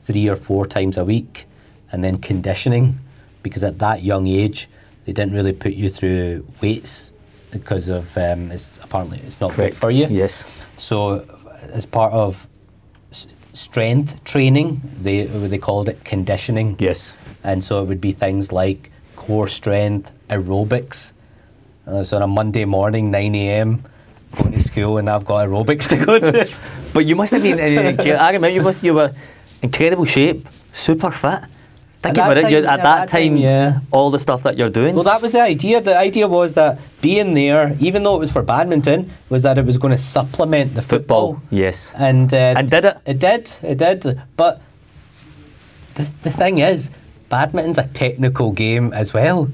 [SPEAKER 1] 3 or 4 times a week, and then conditioning, because at that young age they didn't really put you through weights because of apparently it's not good for you.
[SPEAKER 2] Yes.
[SPEAKER 1] So as part of strength training, they called it conditioning.
[SPEAKER 2] Yes.
[SPEAKER 1] And so it would be things like core strength, aerobics. So on a Monday morning, 9 a.m, going to school, and I've got aerobics to go to.
[SPEAKER 2] But you must have been, I remember you were incredible shape, super fit. Think about it, at that time,
[SPEAKER 1] yeah.
[SPEAKER 2] all the stuff that you're doing.
[SPEAKER 1] Well, that was the idea. The idea was that being there, even though it was for badminton, was that it was going to supplement the football.
[SPEAKER 2] Yes.
[SPEAKER 1] And
[SPEAKER 2] did it?
[SPEAKER 1] It did. But the thing is, badminton's a technical game as well.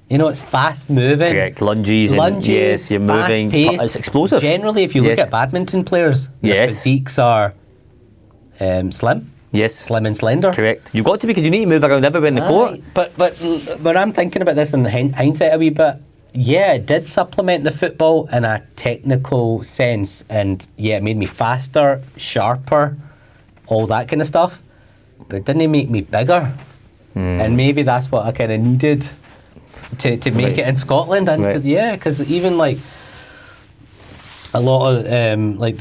[SPEAKER 1] You know, it's fast moving.
[SPEAKER 2] Correct. Lunges, and yes, you're moving.
[SPEAKER 1] fast-paced.
[SPEAKER 2] It's explosive.
[SPEAKER 1] Generally, if you look
[SPEAKER 2] Yes.
[SPEAKER 1] at badminton players, their
[SPEAKER 2] Yes.
[SPEAKER 1] physiques are slim
[SPEAKER 2] Yes.
[SPEAKER 1] and slender.
[SPEAKER 2] Correct. You've got to, because you need to move around everywhere in the court.
[SPEAKER 1] Aye, but I'm thinking about this in hindsight a wee bit. Yeah, it did supplement the football in a technical sense, and it made me faster, sharper, all that kind of stuff. But it didn't make me bigger, and maybe that's what I kind of needed to make it in Scotland. And because even like a lot of like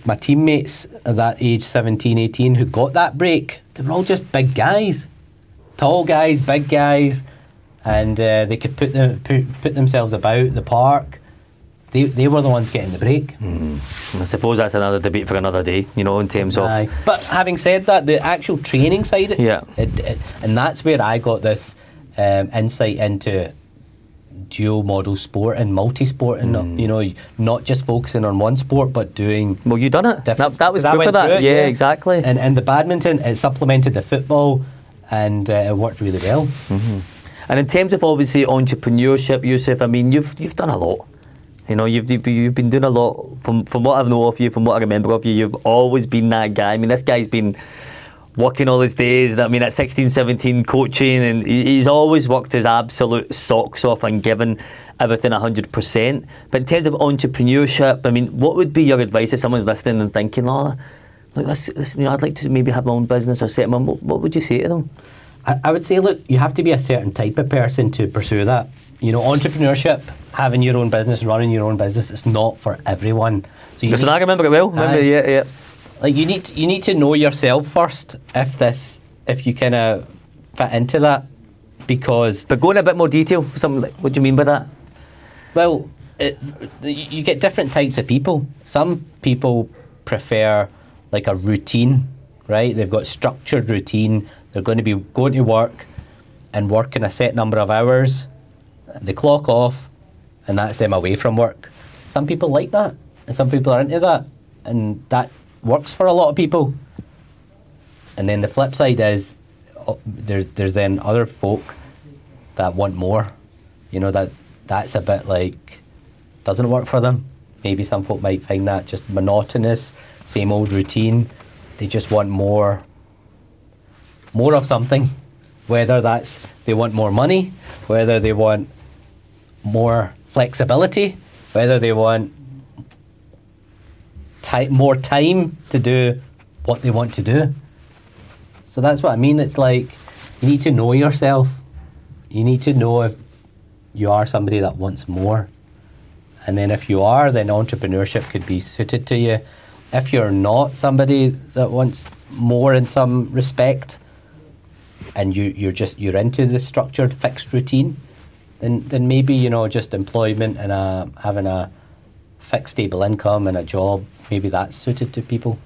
[SPEAKER 1] my teammates at that age, 17, 18, who got that break, they were all just big guys, tall guys, big guys, and they could put themselves about the park. They were the ones getting the break.
[SPEAKER 2] I suppose that's another debate for another day, you know, in terms of...
[SPEAKER 1] Aye. But having said that, the actual training side, and that's where I got this insight into dual model sport and multi-sport, and you know, not just focusing on one sport but doing.
[SPEAKER 2] Well, you done it. That was
[SPEAKER 1] I
[SPEAKER 2] proof
[SPEAKER 1] went
[SPEAKER 2] of that.
[SPEAKER 1] through it,
[SPEAKER 2] Yeah, exactly.
[SPEAKER 1] And the badminton, it supplemented the football, and it worked really well.
[SPEAKER 2] And in terms of obviously entrepreneurship, Yousif, I mean, you've done a lot. You know, you've been doing a lot. From what I know of you, from what I remember of you, you've always been that guy. I mean, this guy's been working all his days. I mean, at 16, 17, coaching, and he's always worked his absolute socks off and given everything 100%. But in terms of entrepreneurship, I mean, what would be your advice if someone's listening and thinking, oh, look, you know, I'd like to maybe have my own business or set my own. What would you say to them?
[SPEAKER 1] I would say, look, you have to be a certain type of person to pursue that. You know, entrepreneurship, having your own business, running your own business, it's not for everyone. So
[SPEAKER 2] Listen, I remember it well. Yeah.
[SPEAKER 1] Like you need to know yourself first if you kind of fit into that, because.
[SPEAKER 2] But go in a bit more detail. Something like, what do you mean by that?
[SPEAKER 1] Well, you get different types of people. Some people prefer like a routine, right? They've got structured routine. They're going to be going to work and working a set number of hours. They clock off, and that's them away from work. Some people like that, and some people are into that, and that works for a lot of people. And then the flip side is there's then other folk that want more. You know, that's a bit like doesn't work for them. Maybe some folk might find that just monotonous, same old routine. They just want more of something, whether that's they want more money, whether they want more flexibility, whether they want more time to do what they want to do. So that's what I mean. It's like you need to know yourself. You need to know if you are somebody that wants more. And then if you are, then entrepreneurship could be suited to you. If you're not somebody that wants more in some respect, and you're into the structured fixed routine, then maybe, you know, just employment and having a fixed stable income and a job, maybe that's suited to people.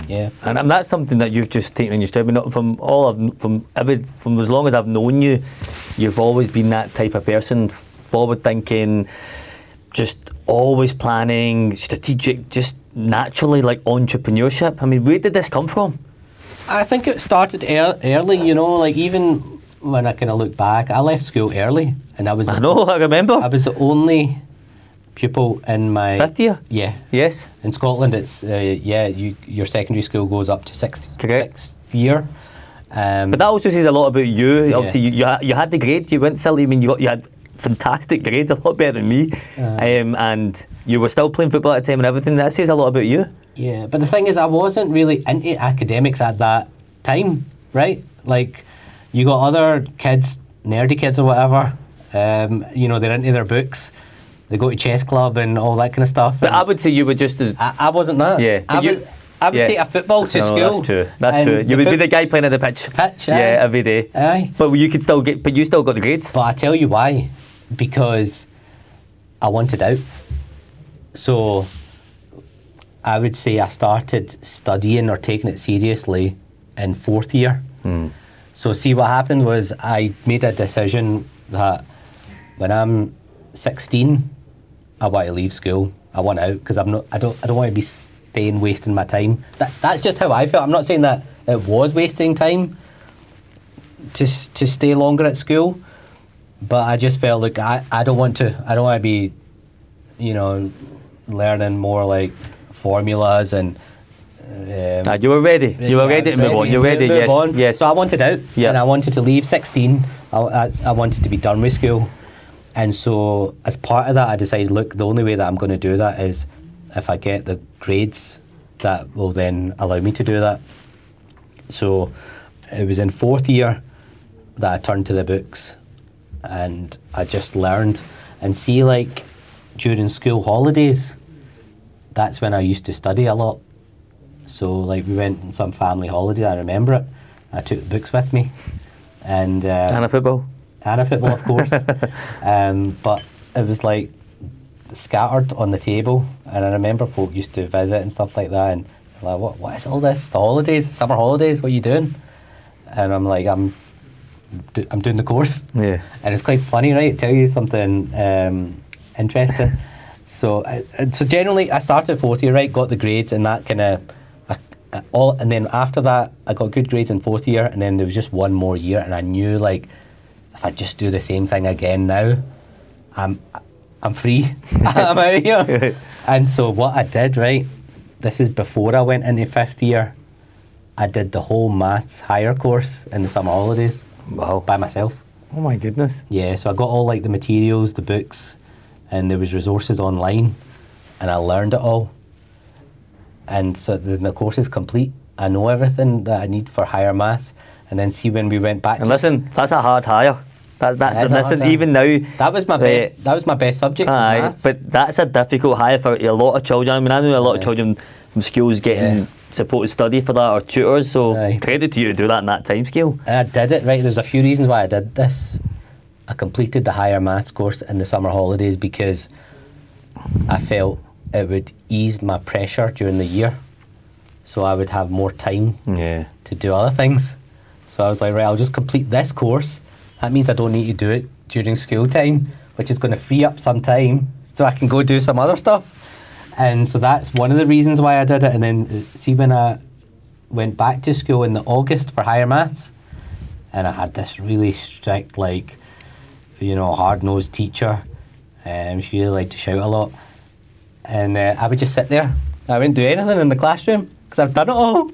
[SPEAKER 1] Yeah.
[SPEAKER 2] And that's something that you've just taken in your stride. From as long as I've known you, you've always been that type of person, forward thinking, just always planning, strategic, just naturally like entrepreneurship. I mean, where did this come from?
[SPEAKER 1] I think it started early, you know, like even when I kind of look back, I left school early, and I remember. I was the only pupil in my...
[SPEAKER 2] 5th year?
[SPEAKER 1] Yeah.
[SPEAKER 2] Yes.
[SPEAKER 1] In Scotland, it's, your secondary school goes up to sixth year.
[SPEAKER 2] But that also says a lot about you.
[SPEAKER 1] Yeah.
[SPEAKER 2] Obviously, you had the grades, you went silly, I mean, you had fantastic grades, a lot better than me. And you were still playing football at the time and everything. That says a lot about you.
[SPEAKER 1] Yeah, but the thing is, I wasn't really into academics at that time, right? Like, you got other kids, nerdy kids or whatever, you know, they're into their books, they go to chess club and all that kind of stuff.
[SPEAKER 2] But I would say you were just as...
[SPEAKER 1] I wasn't that.
[SPEAKER 2] Yeah.
[SPEAKER 1] I would take a football to school.
[SPEAKER 2] That's true. You would be the guy playing at the pitch. Yeah, every day.
[SPEAKER 1] Aye.
[SPEAKER 2] But you still got the grades.
[SPEAKER 1] But I tell you why. Because I wanted out. So I would say I started studying or taking it seriously in 4th year. So see, what happened was I made a decision that when I'm 16, I want to leave school. I want out because I don't want to be staying wasting my time. That's just how I felt. I'm not saying that it was wasting time to stay longer at school, but I just felt like I don't want to be, you know, learning more like formulas and
[SPEAKER 2] you were ready. You were ready to move on. You're ready. Yes.
[SPEAKER 1] So I wanted out, and I wanted to leave 16. I wanted to be done with school, and so as part of that, I decided, look, the only way that I'm going to do that is if I get the grades that will then allow me to do that. So it was in 4th year that I turned to the books, and I just learned. And see, like during school holidays, that's when I used to study a lot. So like we went on some family holiday, I remember it. I took books with me, and
[SPEAKER 2] a football.
[SPEAKER 1] And a football, of course. But it was like scattered on the table, and I remember folk used to visit and stuff like that, and like, what is all this? The holidays, summer holidays, what are you doing? And I'm like, I'm doing the course.
[SPEAKER 2] Yeah.
[SPEAKER 1] And it's quite funny, right? Tell you something interesting. So generally, I started 4th year, right? Got the grades, and that kind of, And then after that, I got good grades in 4th year, and then there was just one more year, and I knew like if I just do the same thing again now, I'm free. I'm out of here. And so what I did, right, this is before I went into 5th year, I did the whole maths higher course in the summer holidays.
[SPEAKER 2] Wow.
[SPEAKER 1] By myself.
[SPEAKER 2] Oh my goodness.
[SPEAKER 1] Yeah, so I got all like the materials, the books, and there was resources online, and I learned it all. And so the course is complete. I know everything that I need for higher maths. And then see when we went back.
[SPEAKER 2] And listen, that's a hard hire. Listen, even now.
[SPEAKER 1] That was my best. That was my best subject. Maths.
[SPEAKER 2] But that's a difficult hire for a lot of children. I mean, I know a lot of children from schools getting supported study for that or tutors. So credit to you to do that in that time scale.
[SPEAKER 1] And I did it right. There's a few reasons why I did this. I completed the higher maths course in the summer holidays because I felt it would ease my pressure during the year, so I would have more time to do other things. So I was like, right, I'll just complete this course. That means I don't need to do it during school time, which is going to free up some time so I can go do some other stuff. And so that's one of the reasons why I did it. And then see, when I went back to school in the August for higher maths, and I had this really strict, like, you know, hard-nosed teacher. She really liked to shout a lot. And I would just sit there. I wouldn't do anything in the classroom because I've done it all.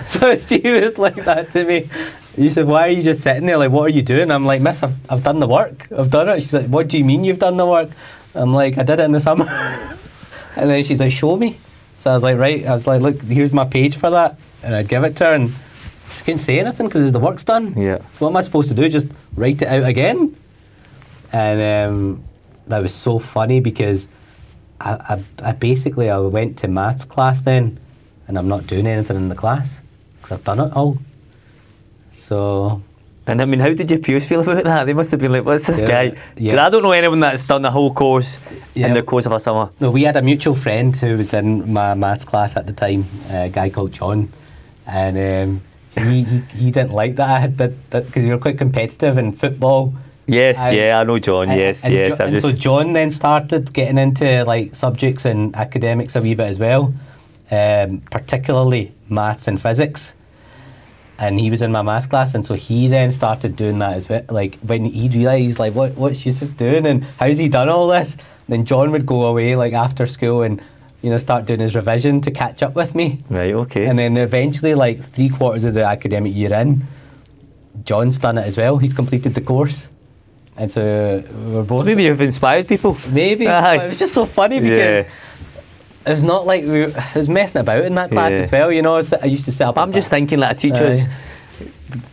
[SPEAKER 1] So she was like that to me. You said, why are you just sitting there? Like, what are you doing? I'm like, miss, I've done the work. I've done it. She's like, what do you mean you've done the work? I'm like, I did it in the summer. And then she's like, show me. So I was like, right. I was like, look, here's my page for that. And I'd give it to her, and she couldn't say anything because the work's done.
[SPEAKER 2] Yeah.
[SPEAKER 1] What am I supposed to do? Just write it out again? And that was so funny because I basically went to maths class then, and I'm not doing anything in the class because I've done it all. So.
[SPEAKER 2] And I mean, how did your peers feel about that? They must have been like, what's this guy? Because I don't know anyone that's done the whole course in the course of a summer.
[SPEAKER 1] No, we had a mutual friend who was in my maths class at the time, a guy called John, and he didn't like that I had that because we were quite competitive in football.
[SPEAKER 2] Yes, I know John. And
[SPEAKER 1] so John then started getting into like subjects and academics a wee bit as well, particularly maths and physics. And he was in my maths class, and so he then started doing that as well. Like when he realised, like, what's Yousif doing, and how's he done all this? Then John would go away like after school and, you know, start doing his revision to catch up with me.
[SPEAKER 2] Right, okay.
[SPEAKER 1] And then eventually, like 3/4 of the academic year in, John's done it as well. He's completed the course. And so we're both.
[SPEAKER 2] So maybe you've inspired people.
[SPEAKER 1] Maybe. But it was just so funny because it was not like I was messing about in that class as well. You know, I used to set up.
[SPEAKER 2] I'm just thinking that a teacher's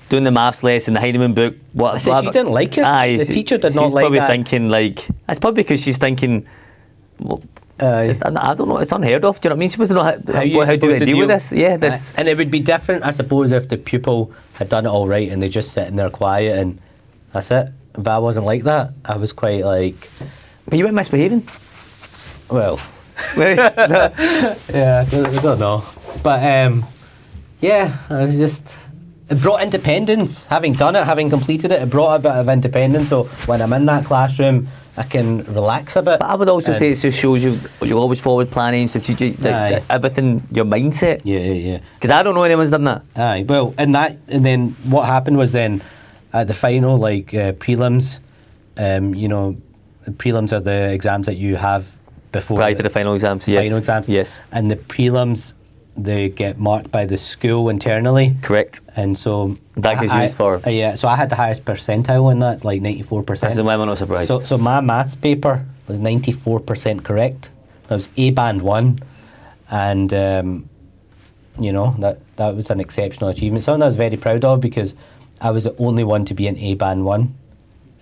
[SPEAKER 2] doing the maths lesson, the Heinemann book.
[SPEAKER 1] She didn't like it. The teacher did not like that. She's
[SPEAKER 2] probably thinking like. It's probably because she's thinking. Well, I don't know. It's unheard of. Do you know what I mean? She supposed to know how do we deal with this? Yeah, this.
[SPEAKER 1] And it would be different, I suppose, if the pupil had done it all right and they just sitting there quiet and that's it. But I wasn't like that. I was quite like.
[SPEAKER 2] But you weren't misbehaving.
[SPEAKER 1] Well. Yeah, I don't know. But yeah, I was just. It brought independence. Having done it, having completed it, it brought a bit of independence. So when I'm in that classroom, I can relax a bit.
[SPEAKER 2] But I would also say it just shows you're always forward planning, strategic, everything, your mindset.
[SPEAKER 1] Yeah.
[SPEAKER 2] Because I don't know anyone's done that.
[SPEAKER 1] Aye, well, and then what happened was then at the final, like prelims, you know, prelims are the exams that you have before
[SPEAKER 2] prior to the final exams. Yes.
[SPEAKER 1] Final exams.
[SPEAKER 2] Yes.
[SPEAKER 1] And the prelims, they get marked by the school internally.
[SPEAKER 2] Correct.
[SPEAKER 1] And so
[SPEAKER 2] that gets used for.
[SPEAKER 1] Yeah. So I had the highest percentile in that. It's like 94%.
[SPEAKER 2] That's why I'm not surprised.
[SPEAKER 1] So my maths paper was 94% correct. That was A band 1, and you know that was an exceptional achievement. Something I was very proud of because I was the only one to be in A band 1.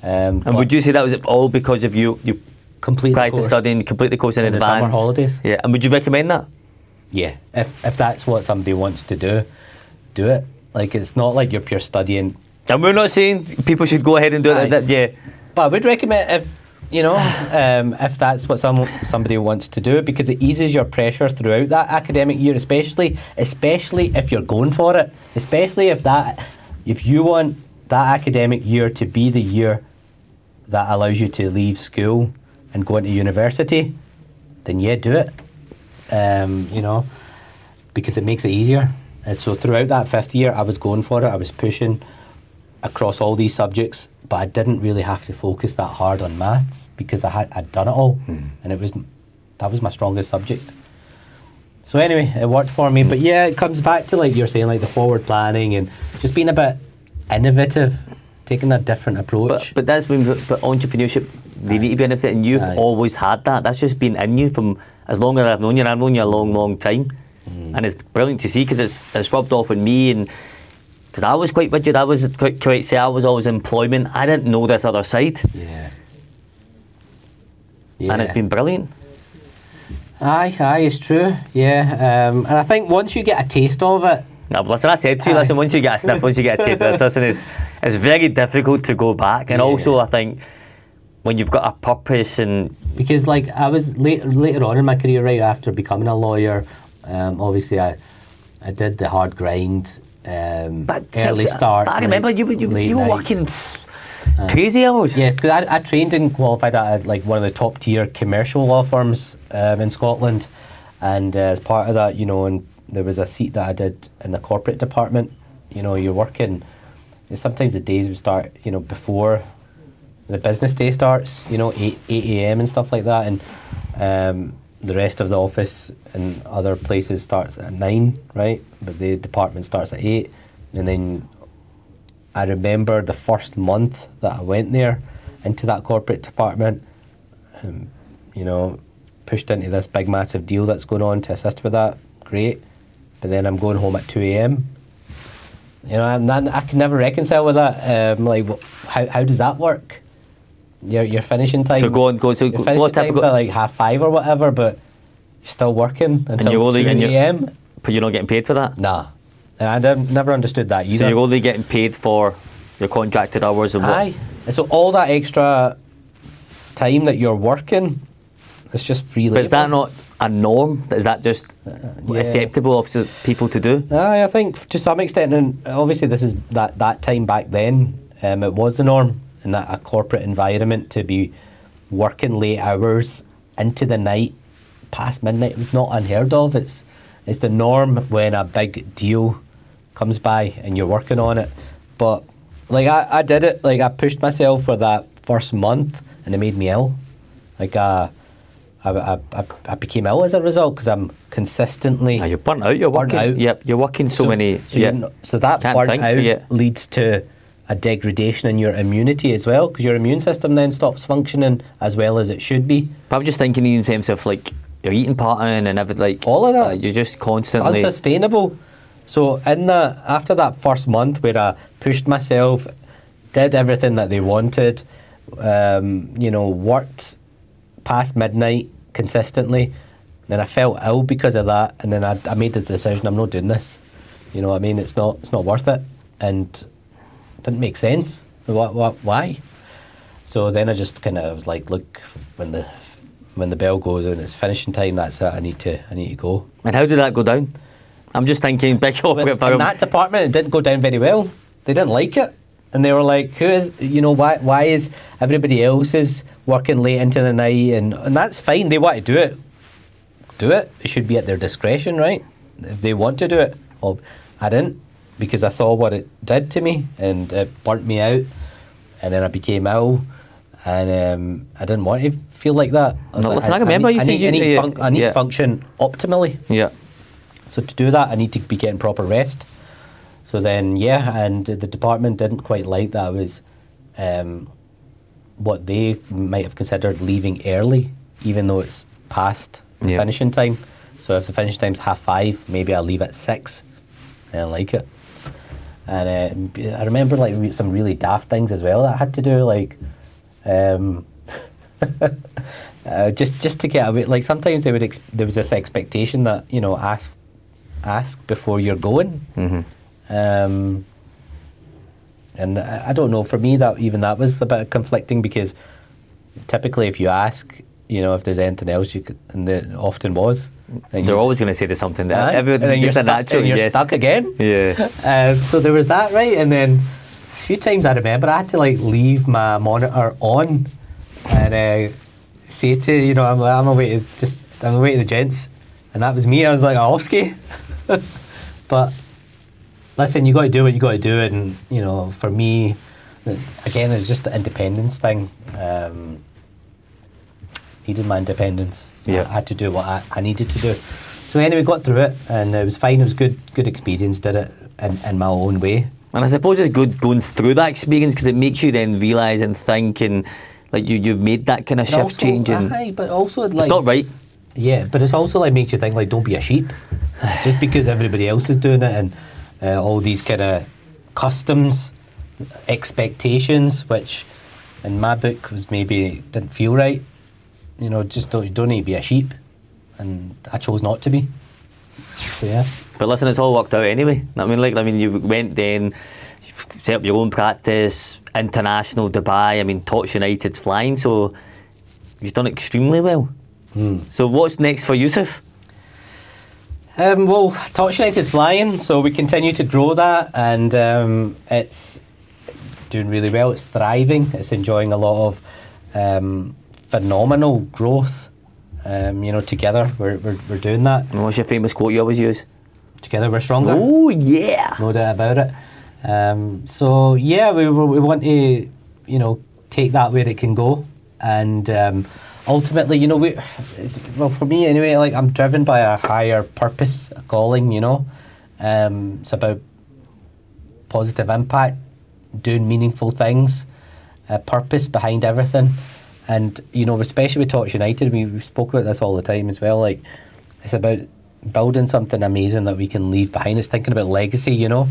[SPEAKER 2] And would you say that was all because of you
[SPEAKER 1] complete
[SPEAKER 2] prior to studying, complete the course in advance?
[SPEAKER 1] The summer holidays.
[SPEAKER 2] Yeah. And would you recommend that?
[SPEAKER 1] Yeah. If that's what somebody wants to do it. Like, it's not like you're pure studying.
[SPEAKER 2] And we're not saying people should go ahead and do it. Yeah.
[SPEAKER 1] But I would recommend if that's what somebody wants to do, because it eases your pressure throughout that academic year, especially if you're going for it. Especially if you want that academic year to be the year that allows you to leave school and go into university, then yeah, do it. You know. because it makes it easier. And so throughout that 5th year, I was going for it. I was pushing across all these subjects, but I didn't really have to focus that hard on maths because I'd done it all, and that was my strongest subject. So anyway, it worked for me. But yeah, it comes back to, like you're saying, like the forward planning and just being a bit innovative, taking a different approach.
[SPEAKER 2] But that's when but entrepreneurship, they need to be innovative, and you've always had that. That's just been in you from as long as I've known you, and I've known you a long, long time. And it's brilliant to see because it's rubbed off on me, and because I was quite rigid, I was quite say I was always in employment. I didn't know this other side.
[SPEAKER 1] Yeah.
[SPEAKER 2] And it's been brilliant.
[SPEAKER 1] Aye, it's true. Yeah, and I think once you get a taste of it.
[SPEAKER 2] Now, listen, I said to you, listen, once you get a sniff, once you get a taste of this, listen, it's very difficult to go back. And also, I think when you've got a purpose and
[SPEAKER 1] because like I was later on in my career, right after becoming a lawyer, obviously I did the hard grind, early starts.
[SPEAKER 2] I remember you were working crazy hours.
[SPEAKER 1] Yeah, because I trained and qualified at like one of the top tier commercial law firms in Scotland, and as part of that, you know, and there was a seat that I did in the corporate department. You know, you're working. Sometimes the days would start, you know, before the business day starts. You know, 8 a.m. and stuff like that, and the rest of the office and other places starts at 9, right? But the department starts at 8, and then I remember the first month that I went there into that corporate department, you know, pushed into this big massive deal that's going on to assist with that. Great. But then I'm going home at 2 a.m. You know, I can never reconcile with that. Like, how does that work? Your finishing time.
[SPEAKER 2] So your
[SPEAKER 1] finishing time's at like 5:30 or whatever, but you're still working until 2 a.m.
[SPEAKER 2] But you're not getting paid for that?
[SPEAKER 1] Nah. I never understood that either.
[SPEAKER 2] So you're only getting paid for your contracted hours and what?
[SPEAKER 1] Aye. And so all that extra time that you're working, it's just free labour.
[SPEAKER 2] But is that not a norm? Is that just acceptable of people to do?
[SPEAKER 1] Aye, I think to some extent, and obviously this is that time back then, it was the norm in that a corporate environment to be working late hours into the night, past midnight. It was not unheard of. It's the norm when a big deal comes by and you're working on it. But like I did it, like I pushed myself for that first month, and it made me ill. Like I became ill as a result because I'm consistently.
[SPEAKER 2] You're burnt out. You're working.
[SPEAKER 1] Out.
[SPEAKER 2] Yep, you're working so many.
[SPEAKER 1] So that burnt out leads to a degradation in your immunity as well, because your immune system then stops functioning as well as it should be.
[SPEAKER 2] But I'm just thinking in terms of like your eating pattern and everything, like
[SPEAKER 1] all of that.
[SPEAKER 2] You're just constantly.
[SPEAKER 1] It's unsustainable. So after that first month where I pushed myself, did everything that they wanted, you know, worked past midnight consistently, then I felt ill because of that, and then I made the decision, I'm not doing this. You know what I mean? It's not worth it, and it didn't make sense. Why? So then I just kind of was like, look, when the bell goes and it's finishing time, that's it. I need to go.
[SPEAKER 2] And how did that go down? I'm just thinking big corporate firm.
[SPEAKER 1] In that department, it didn't go down very well. They didn't like it, and they were like, "Who is? You know, why is everybody else is working late into the night?" And that's fine. They want to do it. Do it. It should be at their discretion, right? If they want to do it. Well, I didn't, because I saw what it did to me, and it burnt me out, and then I became ill, and I didn't want to feel like that.
[SPEAKER 2] No, listen, I remember you saying
[SPEAKER 1] I need to function optimally.
[SPEAKER 2] Yeah.
[SPEAKER 1] So to do that, I need to be getting proper rest. So then, and the department didn't quite like that I was what they might have considered leaving early, even though it's past finishing time. So if the finishing time's 5:30, maybe I'll leave at 6. I didn't like it. And I remember like some really daft things as well that I had to do, like just to get away. Like sometimes there was this expectation that, you know, ask before you're going. And I don't know, for me that was a bit conflicting, because typically if you ask, you know, if there's anything else you could, and there often was,
[SPEAKER 2] they're always going to say there's something there.
[SPEAKER 1] Everyone's just a natural. And you're stuck again.
[SPEAKER 2] Yeah.
[SPEAKER 1] So there was that, right? And then a few times I remember I had to like leave my monitor on and say to, you know, I'm away to the gents, And that was me. I was like, Offski. But listen, you got to do what you got to do. And, you know, for me, it's just the independence thing. Needed my independence.
[SPEAKER 2] Yeah.
[SPEAKER 1] I had to do what I needed to do. So anyway, got through it, and it was fine. It was good experience. Did it in my own way.
[SPEAKER 2] And I suppose it's good going through that experience because it makes you then realise and think, and like you've made that kind of shift change. And
[SPEAKER 1] but also like,
[SPEAKER 2] it's not right.
[SPEAKER 1] Yeah, but it's also like makes you think like, don't be a sheep. Just because everybody else is doing it, and all these kind of customs, expectations, which in my book was maybe didn't feel right. You know, just you don't need to be a sheep, and I chose not to be. So yeah.
[SPEAKER 2] But listen, it's all worked out anyway. I mean, you went then, you've set up your own practice, international Dubai. I mean, Tots United's flying, so you've done extremely well. So what's next for Yousif?
[SPEAKER 1] Well, Tots United's flying, so we continue to grow that, and it's doing really well. It's thriving. It's enjoying a lot of phenomenal growth. You know, together we're doing that.
[SPEAKER 2] And what's your famous quote you always use?
[SPEAKER 1] Together we're stronger.
[SPEAKER 2] Oh yeah,
[SPEAKER 1] no doubt about it. So yeah, we want to, you know, take that where it can go, and ultimately, you know, well, for me anyway, like I'm driven by a higher purpose, a calling. You know, it's about positive impact, doing meaningful things, a purpose behind everything. And, you know, especially with Tots United, we spoke about this all the time as well. Like, it's about building something amazing that we can leave behind. It's thinking about legacy, you know.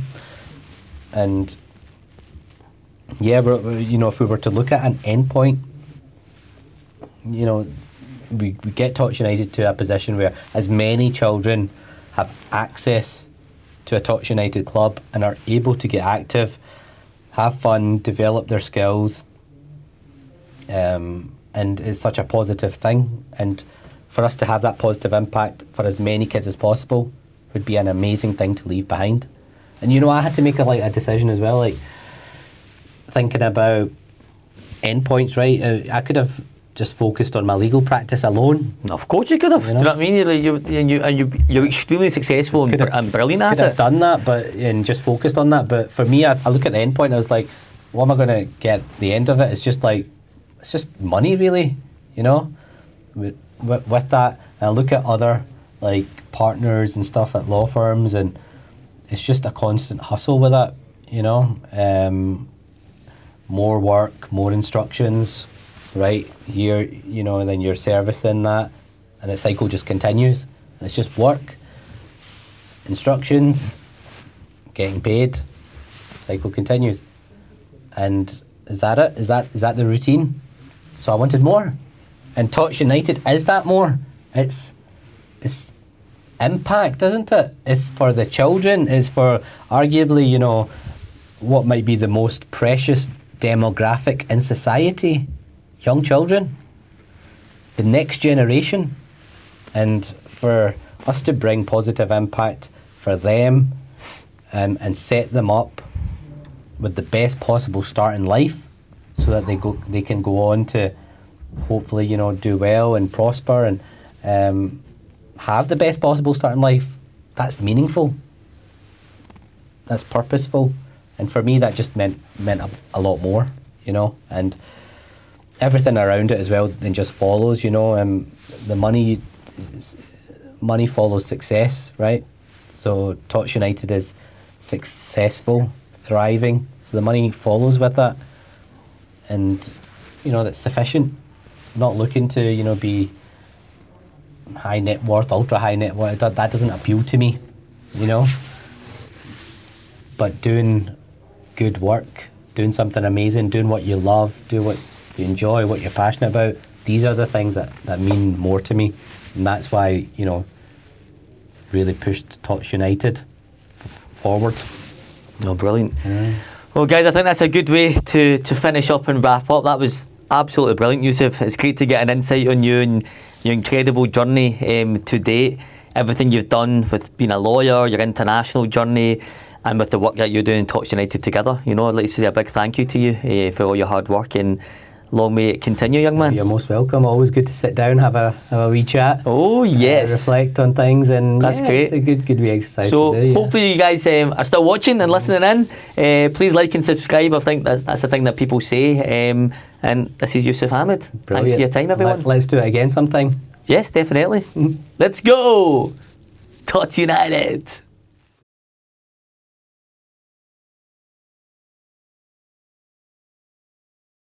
[SPEAKER 1] And, yeah, you know, if we were to look at an endpoint, you know, we get Tots United to a position where as many children have access to a Tots United club and are able to get active, have fun, develop their skills. And it's such a positive thing, and for us to have that positive impact for as many kids as possible would be an amazing thing to leave behind. And you know, I had to make a decision as well, like thinking about endpoints, right? I could have just focused on my legal practice alone.
[SPEAKER 2] Of course you could have. You know? Do you know what I mean? You're extremely successful and brilliant at it.
[SPEAKER 1] Could have done that, and just focused on that. But for me, I look at the endpoint, I was like, what am I going to get at the end of it? It's just like, it's just money, really, you know. With that, I look at other like partners and stuff at law firms, and it's just a constant hustle with it, you know. More work, more instructions, right here, you know, and then you're servicing that, and the cycle just continues. And it's just work, instructions, getting paid, cycle continues. And is that it? Is that the routine? So I wanted more, and Tots United is that more. It's impact, isn't it? It's for the children. It's for arguably, you know, what might be the most precious demographic in society, young children, the next generation, and for us to bring positive impact for them, and set them up with the best possible start in life, so that they can go on to hopefully, you know, do well and prosper and have the best possible start in life. That's meaningful. That's purposeful, and for me, that just meant a lot more, you know, and everything around it as well. Then just follows, you know. The money follows success, right? So Tots United is successful, thriving, so the money follows with that. And, you know, that's sufficient. Not looking to, you know, be high net worth, ultra high net worth. That doesn't appeal to me, you know. But doing good work, doing something amazing, doing what you love, do what you enjoy, what you're passionate about, these are the things that mean more to me. And that's why, you know, really pushed Tots United forward.
[SPEAKER 2] Oh, brilliant. Well, guys, I think that's a good way to finish up and wrap up. That was absolutely brilliant, Yousif. It's great to get an insight on you and your incredible journey to date. Everything you've done with being a lawyer, your international journey, and with the work that you're doing in Tots United together. You know, I'd like to say a big thank you to you for all your hard work, and long may it continue, young man.
[SPEAKER 1] You're most welcome. Always good to sit down, have a wee chat.
[SPEAKER 2] Oh yes,
[SPEAKER 1] reflect on things, and
[SPEAKER 2] that's great.
[SPEAKER 1] It's a good wee exercise
[SPEAKER 2] So
[SPEAKER 1] to do.
[SPEAKER 2] hopefully you guys are still watching and listening in. Please like and subscribe. I think that's the thing that people say. And this is Yousif Ahmed.
[SPEAKER 1] Brilliant.
[SPEAKER 2] Thanks for your time, everyone.
[SPEAKER 1] Let's do it again sometime.
[SPEAKER 2] Yes, definitely. Let's go. Tots United.